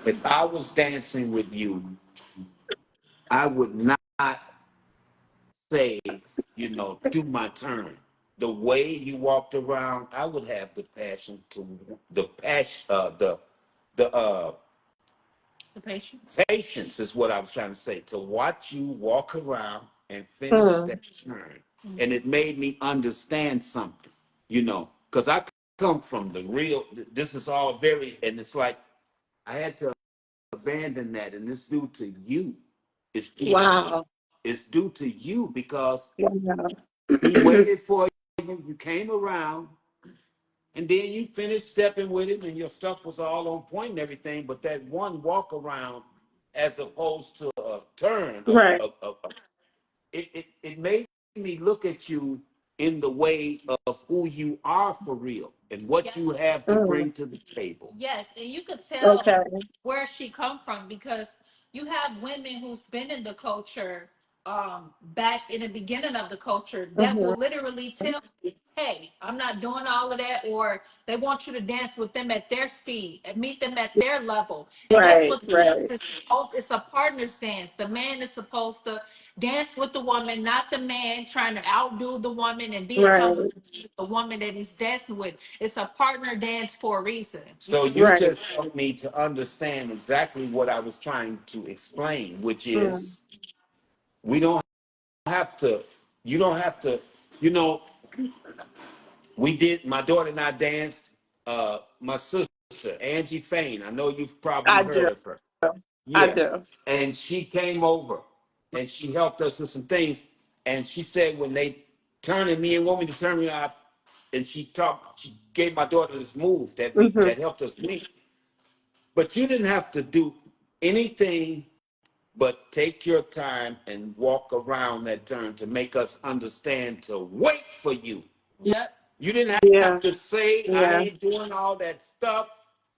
Speaker 2: if I was dancing with you, I would not say, do my turn. The way you walked around, I would have the passion to the passion, the
Speaker 1: The patience.
Speaker 2: patience is what I was trying to say, to watch you walk around and finish
Speaker 3: Mm.
Speaker 2: that turn. And it made me understand something, because I come from the real, this is all very, and it's like I had to abandon that, and it's due to you. It's due,
Speaker 3: Wow.
Speaker 2: it's due to you because
Speaker 3: Yeah.
Speaker 2: he waited for you, you came around, and then you finished stepping with him, and your stuff was all on point and everything. But that one walk around, as opposed to a turn,
Speaker 3: Right.
Speaker 2: it made me look at you in the way of who you are for real and what
Speaker 1: Yes.
Speaker 2: you have to
Speaker 3: Mm.
Speaker 2: bring to the table.
Speaker 1: Yes, and you could tell
Speaker 3: Okay.
Speaker 1: where she come from because you have women who's been in the culture back in the beginning of the culture that
Speaker 3: Mm-hmm.
Speaker 1: will literally tell you, hey, I'm not doing all of that, or they want you to dance with them at their speed and meet them at their level. And guess
Speaker 3: Right.
Speaker 1: what this
Speaker 3: Right.
Speaker 1: is? It's a partner's dance. The man is supposed to dance with the woman, not the man trying to outdo the woman and be a
Speaker 3: Right.
Speaker 1: competition with the woman that he's dancing with. It's a partner dance for a reason.
Speaker 2: So you
Speaker 3: Right.
Speaker 2: just helped me to understand exactly what I was trying to explain, which
Speaker 3: Mm.
Speaker 2: is we don't have to, you don't have to, you know, we did, my daughter and I danced, my sister, Angie Fain, I know you've probably
Speaker 3: I
Speaker 2: heard
Speaker 3: do.
Speaker 2: of her.
Speaker 3: I
Speaker 2: Yeah.
Speaker 3: do.
Speaker 2: And she came over and she helped us with some things. And she said when they turned me and want me to turn me out, and she gave my daughter this move
Speaker 3: Mm-hmm.
Speaker 2: that helped us meet. But you didn't have to do anything but take your time and walk around that turn to make us understand to wait for you.
Speaker 1: Yep.
Speaker 2: You didn't
Speaker 3: Yeah.
Speaker 2: have to say, I
Speaker 3: Yeah.
Speaker 2: ain't doing all that stuff.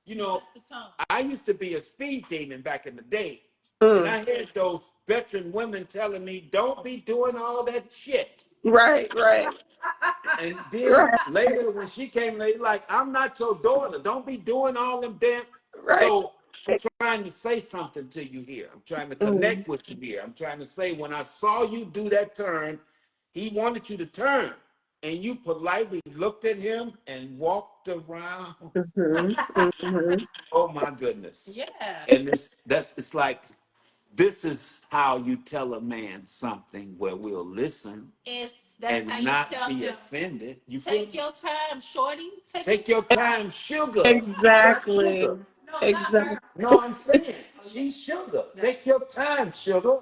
Speaker 2: You know,
Speaker 1: The tone.
Speaker 2: I used to be a speed demon back in the day, and
Speaker 3: Mm.
Speaker 2: I had those veteran women telling me, don't be doing all that shit.
Speaker 3: Right. Right.
Speaker 2: And then
Speaker 3: Right.
Speaker 2: later, when she came, they like, I'm not your daughter. Don't be doing all them damn.
Speaker 3: Right.
Speaker 2: So I'm trying to say something to you here. I'm trying to
Speaker 3: Mm.
Speaker 2: connect with you here. I'm trying to say, when I saw you do that turn, he wanted you to turn. And you politely looked at him and walked around.
Speaker 3: Mm-hmm. Mm-hmm.
Speaker 2: Oh my goodness.
Speaker 1: Yeah.
Speaker 2: And it's like, this is how you tell a man something where we'll listen
Speaker 1: That's how
Speaker 2: and
Speaker 1: you
Speaker 2: not
Speaker 1: tell
Speaker 2: be
Speaker 1: him.
Speaker 2: offended. You feel
Speaker 1: Take
Speaker 2: me?
Speaker 1: your time, shorty. Take your
Speaker 2: Take your time, sugar.
Speaker 3: Exactly.
Speaker 2: Sugar.
Speaker 3: Exactly.
Speaker 2: No, I'm saying she's Sugar. Take your time, Sugar.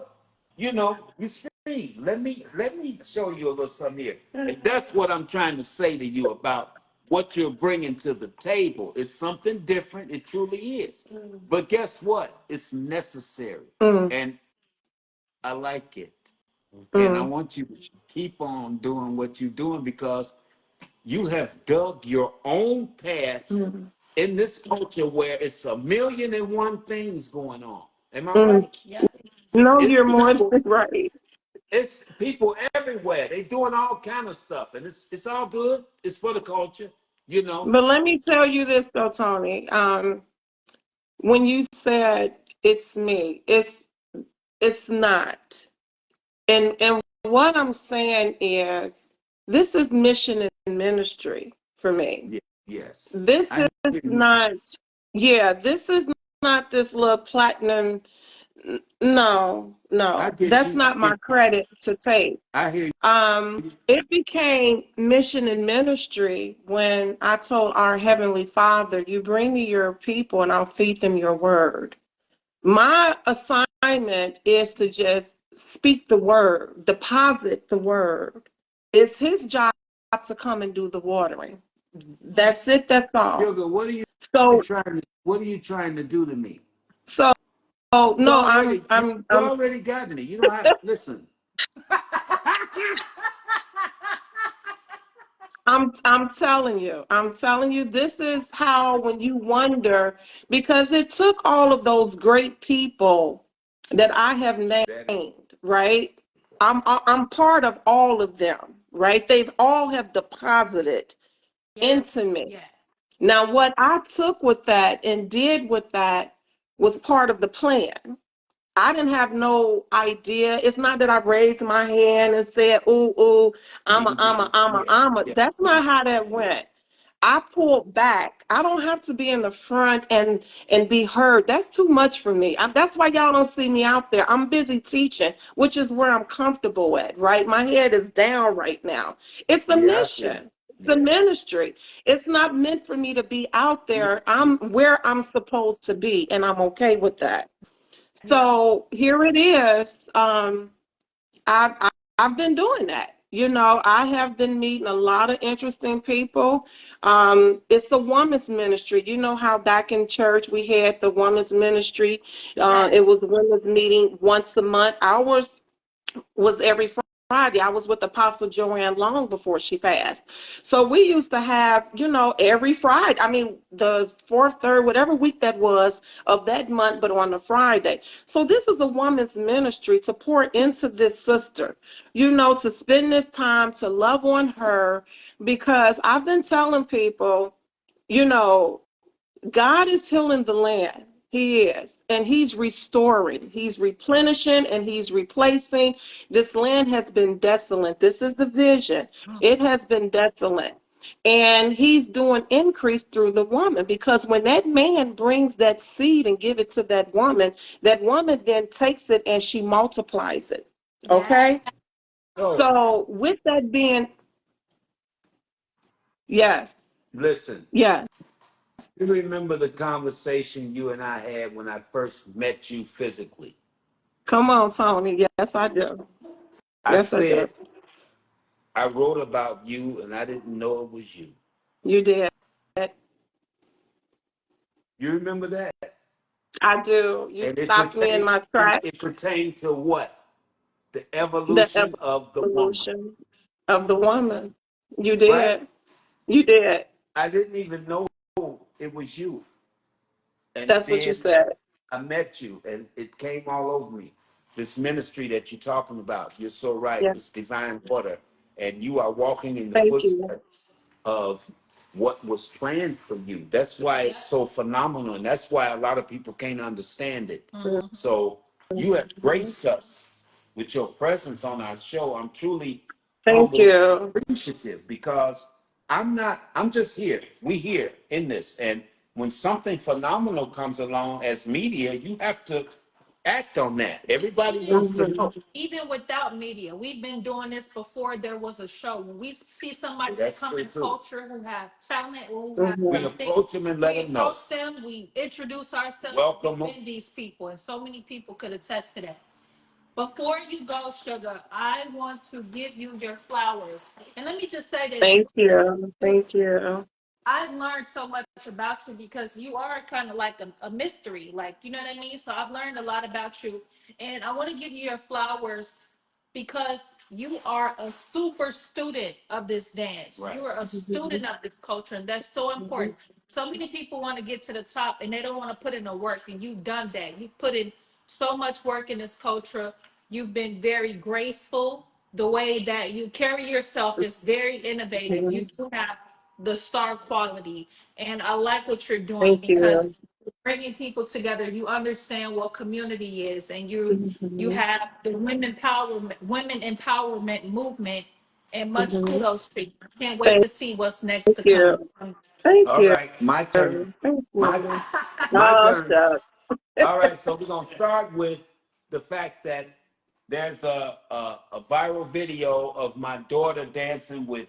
Speaker 2: You know, you speak. Let me show you a little something here. And that's what I'm trying to say to you about what you're bringing to the table. It's something different. It truly is. But guess what? It's necessary,
Speaker 3: Mm,
Speaker 2: and I like it. And I
Speaker 3: mm,
Speaker 2: want you to keep on doing what you're doing because you have dug your own path
Speaker 3: mm,
Speaker 2: in this culture where it's a million and one things going on. Am I
Speaker 3: mm.
Speaker 2: right?
Speaker 3: No,
Speaker 2: It's
Speaker 3: you're more
Speaker 2: people,
Speaker 3: than right.
Speaker 2: it's people everywhere. They doing all kind of stuff, and it's all good. It's for the culture, you know.
Speaker 3: But let me tell you this though, Tony. When you said it's me, it's not. And what I'm saying is this is mission and ministry for me.
Speaker 2: Yeah, yes,
Speaker 3: This
Speaker 2: I
Speaker 3: is
Speaker 2: hear you.
Speaker 3: not, yeah, this is not this little platinum. No,
Speaker 2: I
Speaker 3: no,
Speaker 2: get
Speaker 3: that's
Speaker 2: you. I
Speaker 3: not
Speaker 2: hear
Speaker 3: my
Speaker 2: you.
Speaker 3: credit to take.
Speaker 2: I hear
Speaker 3: It became mission and ministry when I told our Heavenly Father, you bring me your people and I'll feed them your word. My assignment is to just speak the word, deposit the word. It's his job to come and do the watering. That's it, that's
Speaker 2: you.
Speaker 3: all.
Speaker 2: Sugar,
Speaker 3: So
Speaker 2: what are you trying to do to me?
Speaker 3: so
Speaker 2: You
Speaker 3: no,
Speaker 2: already you,
Speaker 3: I'm
Speaker 2: you
Speaker 3: I'm
Speaker 2: already got me. You don't have listen.
Speaker 3: I'm telling you, this is how when you wonder, because it took all of those great people that I have
Speaker 2: That is
Speaker 3: named, right? I'm part of all of them, right? They've all have deposited into me. Now, what I took with that and did with that was part of the plan. I didn't have no idea. It's not that I raised my hand and said, ooh, ooh,
Speaker 2: yeah,
Speaker 3: I'm a.
Speaker 2: yeah,
Speaker 3: That's not how that
Speaker 2: yeah.
Speaker 3: went. I pulled back. I don't have to be in the front and be heard. That's too much for me. That's why y'all don't see me out there. I'm busy teaching, which is where I'm comfortable at, right? My head is down right now. It's a
Speaker 2: Yeah, I feel it.
Speaker 3: mission. It's a
Speaker 2: Yeah.
Speaker 3: ministry. It's not meant for me to be out there. I'm where I'm supposed to be, and I'm okay with that. So here it is. I've, I- I've been doing that. You know, I have been meeting a lot of interesting people. It's a woman's ministry. You know how back in church we had the women's ministry. It was a women's meeting once a month. Ours was every Friday. I was with Apostle Joanne long before she passed. So we used to have, you know, every Friday. I mean, the fourth, third, whatever week that was of that month, but on a Friday. So this is a woman's ministry to pour into this sister, you know, to spend this time to love on her because I've been telling people, you know, God is healing the land. He is. And he's restoring, he's replenishing, and he's replacing. This land has been desolate. This is the vision. It has been desolate. And he's doing increase through the woman because when that man brings that seed and give it to that woman then takes it and she multiplies it. Okay?
Speaker 2: So
Speaker 3: So with that being, yes,
Speaker 2: listen,
Speaker 3: yes.
Speaker 2: you remember the conversation you and I had when I first met you physically.
Speaker 3: Come on, Tony. Yes, I do.
Speaker 2: I
Speaker 3: Yes, I do.
Speaker 2: said I wrote about you and I didn't know it was you.
Speaker 3: You did.
Speaker 2: You remember that?
Speaker 3: I do. You
Speaker 2: And
Speaker 3: stopped me in my
Speaker 2: it
Speaker 3: tracks.
Speaker 2: pertained to what? The
Speaker 3: The
Speaker 2: evolution of the woman,
Speaker 3: evolution of the woman. You
Speaker 2: right?
Speaker 3: did. You did.
Speaker 2: I didn't even know it was you. And
Speaker 3: That's what you
Speaker 2: then
Speaker 3: said.
Speaker 2: I met you and it came all over me. This ministry that you're talking about, you're so right.
Speaker 3: Yeah.
Speaker 2: It's divine order. And you are walking in the
Speaker 3: Thank you.
Speaker 2: footsteps of what was planned for you. That's why it's so phenomenal. And that's why a lot of people can't understand it. So you have
Speaker 3: Mhm.
Speaker 2: graced us with your presence on our show. I'm truly
Speaker 3: Thank
Speaker 2: humble,
Speaker 3: you.
Speaker 2: appreciative because I'm just here. We here in this. And when something phenomenal comes along as media, you have to act on that. Everybody wants to know.
Speaker 1: Even without media, we've been doing this before there was a show. When we see somebody that come in culture who have talent or who have
Speaker 2: We
Speaker 1: something,
Speaker 2: approach them and let
Speaker 1: we
Speaker 2: them know.
Speaker 1: approach them, we introduce ourselves,
Speaker 2: Welcome
Speaker 1: we
Speaker 2: 'em.
Speaker 1: defend these people, and so many people could attest to that. Before you go, Sugar, I want to give you your flowers. And let me just say this.
Speaker 3: Thank you. Thank you.
Speaker 1: I've learned so much about you because you are kind of like a mystery, like, you know what I mean? So I've learned a lot about you. And I want to give you your flowers because you are a super student of this dance.
Speaker 2: Right.
Speaker 1: You are a student of this culture, and that's so important. So many people want to get to the top and they don't want to put in the work, and you've done that. You've put in so much work in this culture. You've been very graceful. The way that you carry yourself is very innovative. You do have the star quality, and I like what you're doing
Speaker 3: Thank you.
Speaker 1: because you're bringing people together. You understand what community is, and you have the women empowerment movement, and much kudos to you. I can't wait to see what's next to come.
Speaker 3: Thank
Speaker 2: All
Speaker 3: you.
Speaker 2: right, my turn.
Speaker 3: Thank
Speaker 2: My,
Speaker 3: you.
Speaker 2: my
Speaker 3: Oh,
Speaker 2: turn.
Speaker 3: shucks.
Speaker 2: All right, so we're gonna start with the fact that there's a viral video of my daughter dancing with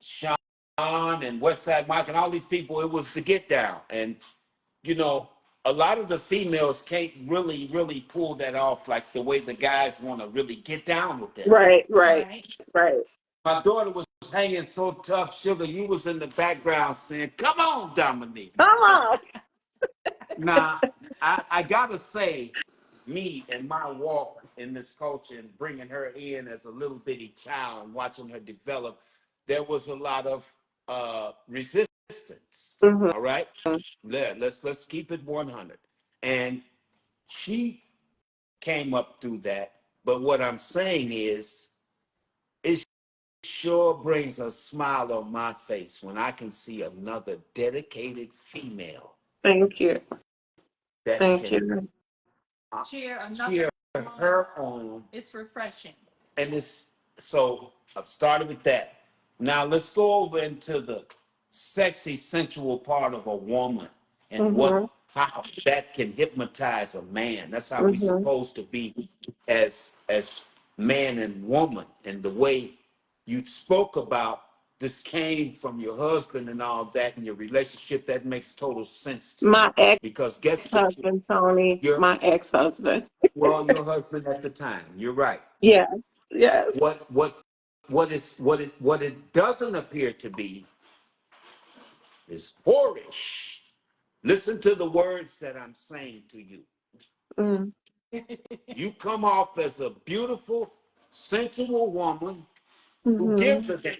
Speaker 2: Sean and Westside Mike and all these people. It was the Get Down, and you know, a lot of the females can't really pull that off like the way the guys want to really get down with them.
Speaker 3: Right.
Speaker 2: My daughter was hanging so tough. Sugar, you was in the background saying, "Come on, Dominique."
Speaker 3: Come on.
Speaker 2: Now, I gotta say, me and my walk in this culture and bringing her in as a little bitty child and watching her develop, there was a lot of resistance. All right, let's keep it 100. And she came up through that. But what I'm saying is, it sure brings a smile on my face when I can see another dedicated female
Speaker 3: Thank you.
Speaker 2: that
Speaker 3: Thank
Speaker 2: can
Speaker 3: you.
Speaker 2: cheer her on.
Speaker 1: It's refreshing.
Speaker 2: And it's so I've started with that. Now let's go over into the sexy, sensual part of a woman and how that can hypnotize a man. That's how we're supposed to be as man and woman. And the way you spoke about this came from your husband and all that in your relationship, that makes total sense to
Speaker 3: My
Speaker 2: me. Because guess what?
Speaker 3: ex-husband, Tony. My ex-husband.
Speaker 2: Well, your husband at the time. You're right.
Speaker 3: Yes.
Speaker 2: What it doesn't appear to be is whorish. Listen to the words that I'm saying to you.
Speaker 3: Mm.
Speaker 2: You come off as a beautiful, sensual woman who gives a damn.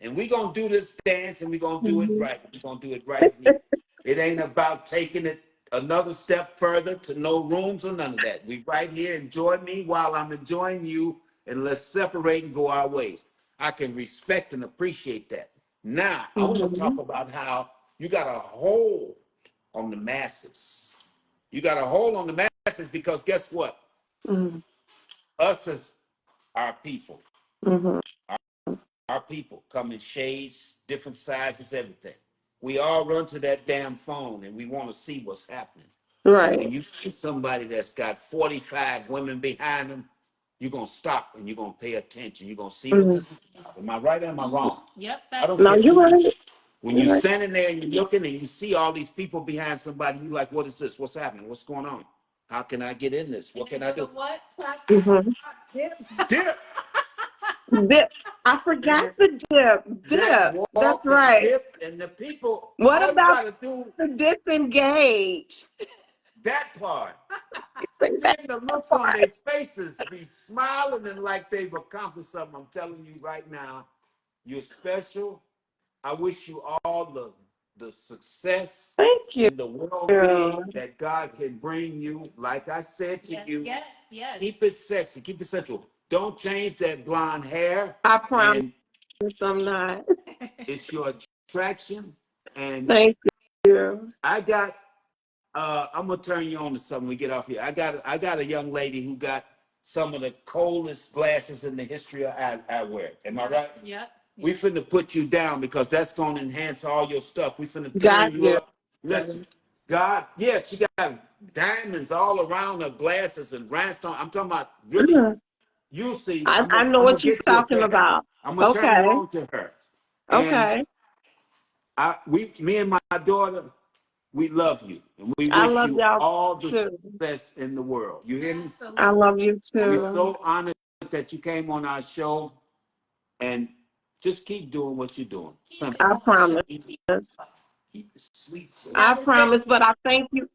Speaker 2: And we're going to do this dance and we're going to do it right. We're going to do it right here. It ain't about taking it another step further to no rooms or none of that. We right here, enjoy me while I'm enjoying you, and let's separate and go our ways. I can respect and appreciate that. Now, I want to talk about how you got a hold on the masses. You got a hold on the masses because guess what? Us as our people. Our people come in shades, different sizes, everything. We all run to that damn phone and we want to see what's happening.
Speaker 3: Right.
Speaker 2: And when you see somebody that's got 45 women behind them, you're going to stop and you're going to pay attention. You're going to see what this is about. Am I right or am I wrong?
Speaker 1: Yep.
Speaker 2: I don't
Speaker 3: No,
Speaker 2: care.
Speaker 3: you're right.
Speaker 2: When you're standing there and you're looking and you see all these people behind somebody, you're like, what is this? What's happening? What's going on? How can I get in this? What can I do?
Speaker 1: What?
Speaker 2: Dip.
Speaker 3: Dip. I forgot the dip. Dip. That's right.
Speaker 2: Dip, and the people.
Speaker 3: What
Speaker 2: all
Speaker 3: about
Speaker 2: you gotta do
Speaker 3: the disengage?
Speaker 2: that part.
Speaker 3: Say that
Speaker 2: Seeing the looks on their faces be smiling and like they've accomplished something. I'm telling you right now, you're special. I wish you all the success
Speaker 3: Thank you.
Speaker 2: and the well-being that God can bring you. Like I said to you,
Speaker 1: yes.
Speaker 2: keep it sexy, keep it sensual. Don't change that blonde hair.
Speaker 3: I promise
Speaker 2: And
Speaker 3: I'm not.
Speaker 2: it's your attraction. And
Speaker 3: Thank you.
Speaker 2: I got I'm gonna turn you on to something we get off here. I got a young lady who got some of the coldest glasses in the history of eyewear. Am I right?
Speaker 1: Yep.
Speaker 2: We finna put you down because that's gonna enhance all your stuff. We finna turn you up. Listen, God, yeah, she got diamonds all around her glasses and rhinestones. I'm talking about really.
Speaker 3: Mhm.
Speaker 2: You'll see.
Speaker 3: I know
Speaker 2: I'm gonna
Speaker 3: what you're
Speaker 2: get you a
Speaker 3: talking
Speaker 2: picture.
Speaker 3: about.
Speaker 2: I'm gonna turn you
Speaker 3: Okay.
Speaker 2: on to her. And
Speaker 3: Okay.
Speaker 2: me and my daughter, we love you, and we
Speaker 3: I
Speaker 2: wish
Speaker 3: love
Speaker 2: you
Speaker 3: y'all
Speaker 2: all the
Speaker 3: too.
Speaker 2: success in the world. You hear me?
Speaker 3: I
Speaker 1: Absolutely.
Speaker 3: love you
Speaker 2: We're
Speaker 3: too.
Speaker 2: so honored that you came on our show, and just keep doing what you're doing. Simple.
Speaker 3: I promise.
Speaker 2: Keep it sweet.
Speaker 3: I
Speaker 1: Now,
Speaker 3: promise, but I thank you.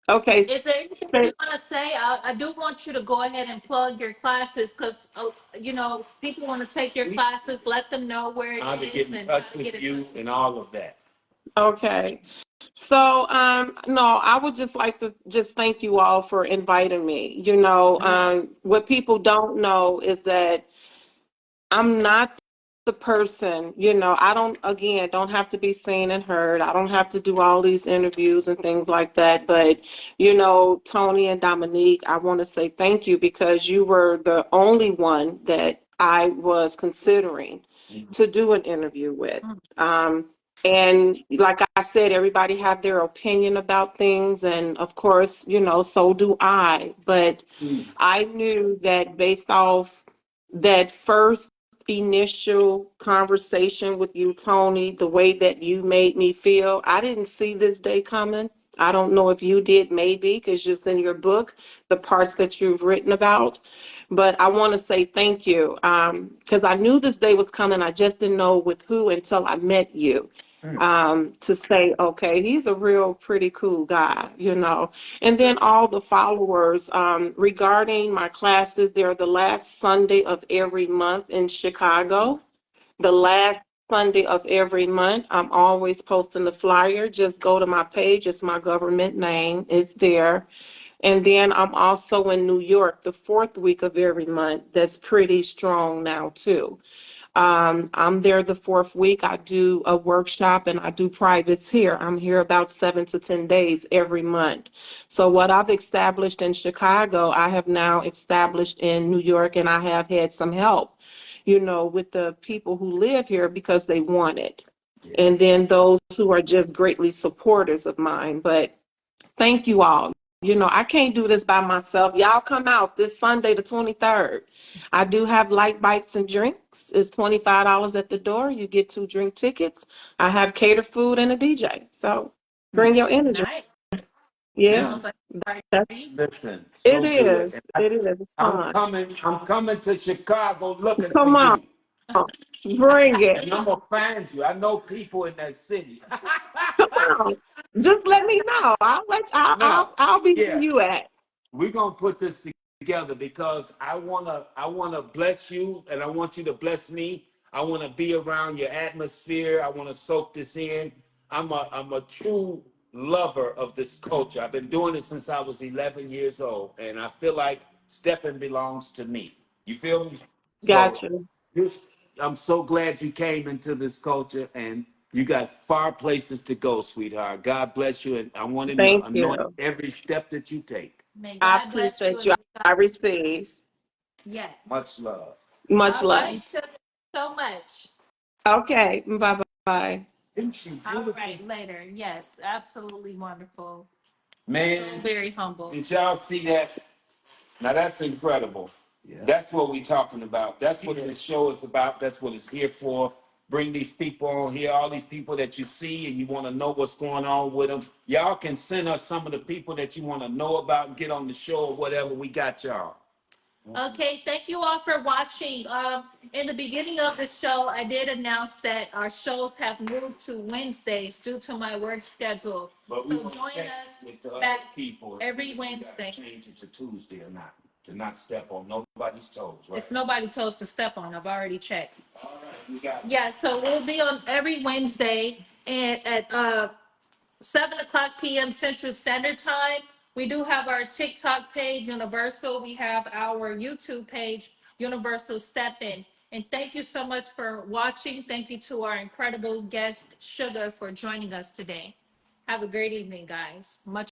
Speaker 3: Okay.
Speaker 1: is there anything
Speaker 3: say-
Speaker 1: you want to say? I do want you to go ahead and plug your classes because, people want to take your classes. Let them know where
Speaker 2: How
Speaker 1: it
Speaker 2: to
Speaker 1: is
Speaker 2: get in
Speaker 1: and how
Speaker 2: touch
Speaker 1: to get
Speaker 2: with
Speaker 1: in touch
Speaker 2: you
Speaker 1: with
Speaker 2: and
Speaker 1: you.
Speaker 2: all of that.
Speaker 3: Okay. So, no, I would just like to just thank you all for inviting me. What people don't know is that I'm not the person, I don't, again, don't have to be seen and heard. I don't have to do all these interviews and things like that. But, Tony and Dominique, I want to say thank you because you were the only one that I was considering to do an interview with. Um, and like I said, everybody have their opinion about things. And of course, so do I. But I knew that based off that first initial conversation with you, Tony, the way that you made me feel, I didn't see this day coming. I don't know if you did, maybe, because just in your book, the parts that you've written about. But I want to say thank you because I knew this day was coming. I just didn't know with who until I met you to say, okay, he's a real pretty cool guy. And then all the followers regarding my classes, they're the last Sunday of every month in Chicago. The last Sunday of every month, I'm always posting the flyer. Just go to my page. It's my government name. It's there. And then I'm also in New York the fourth week of every month. That's pretty strong now, too. I'm there the fourth week. I do a workshop and I do privates here. I'm here about 7 to 10 days every month. So what I've established in Chicago, I have now established in New York, and I have had some help, with the people who live here because they want it. And
Speaker 2: Yes.
Speaker 3: then those who are just greatly supporters of mine. But thank you all. I can't do this by myself. Y'all come out this Sunday, the 23rd. I do have light bites and drinks. It's $25 at the door. You get 2 drink tickets. I have catered food and a DJ. So bring your energy.
Speaker 1: Nice.
Speaker 3: Yeah,
Speaker 1: Sounds like a
Speaker 3: that's,
Speaker 1: party.
Speaker 2: Listen,
Speaker 3: it
Speaker 2: so good.
Speaker 3: is. It is. It's
Speaker 2: I'm
Speaker 3: fun.
Speaker 2: coming. I'm coming to Chicago looking for
Speaker 3: Come on.
Speaker 2: you,
Speaker 3: Bring it.
Speaker 2: and I'm gonna find you. I know people in that city.
Speaker 3: Come on. Just let me know.
Speaker 2: No,
Speaker 3: I'll be where
Speaker 2: yeah,
Speaker 3: you at.
Speaker 2: we're gonna put this together because I wanna bless you, and I want you to bless me. I want to be around your atmosphere. I want to soak this in. I'm a true lover of this culture. I've been doing it since I was 11 years old, and I feel like stepping belongs to me. You feel me? So
Speaker 3: Gotcha.
Speaker 2: you're, I'm so glad you came into this culture, and you got far places to go, sweetheart. God bless you, and I want to
Speaker 3: Thank
Speaker 2: anoint
Speaker 3: you.
Speaker 2: every step that you take.
Speaker 1: May
Speaker 3: I
Speaker 1: God bless you
Speaker 3: appreciate
Speaker 1: and
Speaker 3: you.
Speaker 1: may God,
Speaker 3: I receive.
Speaker 1: yes.
Speaker 2: Much love.
Speaker 3: Much
Speaker 1: All
Speaker 3: love.
Speaker 1: right, sugar, so much.
Speaker 3: Okay. Bye bye.
Speaker 2: Isn't she
Speaker 1: All
Speaker 2: beautiful?
Speaker 1: right, later. Yes, absolutely wonderful. So
Speaker 2: Man,
Speaker 1: very humble.
Speaker 2: did y'all see that? Now that's incredible. Yeah. That's what we're talking about. That's what the show is about. That's what it's here for. Bring these people on here, all these people that you see and you want to know what's going on with them. Y'all can send us some of the people that you want to know about and get on the show or whatever. We got y'all.
Speaker 1: Okay, thank you all for watching. In the beginning of the show, I did announce that our shows have moved to Wednesdays due to my work schedule.
Speaker 2: But we
Speaker 1: So
Speaker 2: want to
Speaker 1: join
Speaker 2: check
Speaker 1: us
Speaker 2: with the other
Speaker 1: back
Speaker 2: people
Speaker 1: every
Speaker 2: if we gotta
Speaker 1: Wednesday.
Speaker 2: change it to Tuesday or not, to not step on nobody's toes, right?
Speaker 1: It's nobody toes to step on. I've already checked.
Speaker 2: All right, we got it.
Speaker 1: Yeah, so we'll be on every Wednesday and at 7 o'clock p.m. Central Standard Time. We do have our TikTok page, Universal. We have our YouTube page, Universal Steppin. And thank you so much for watching. Thank you to our incredible guest, Suga, for joining us today. Have a great evening, guys. Much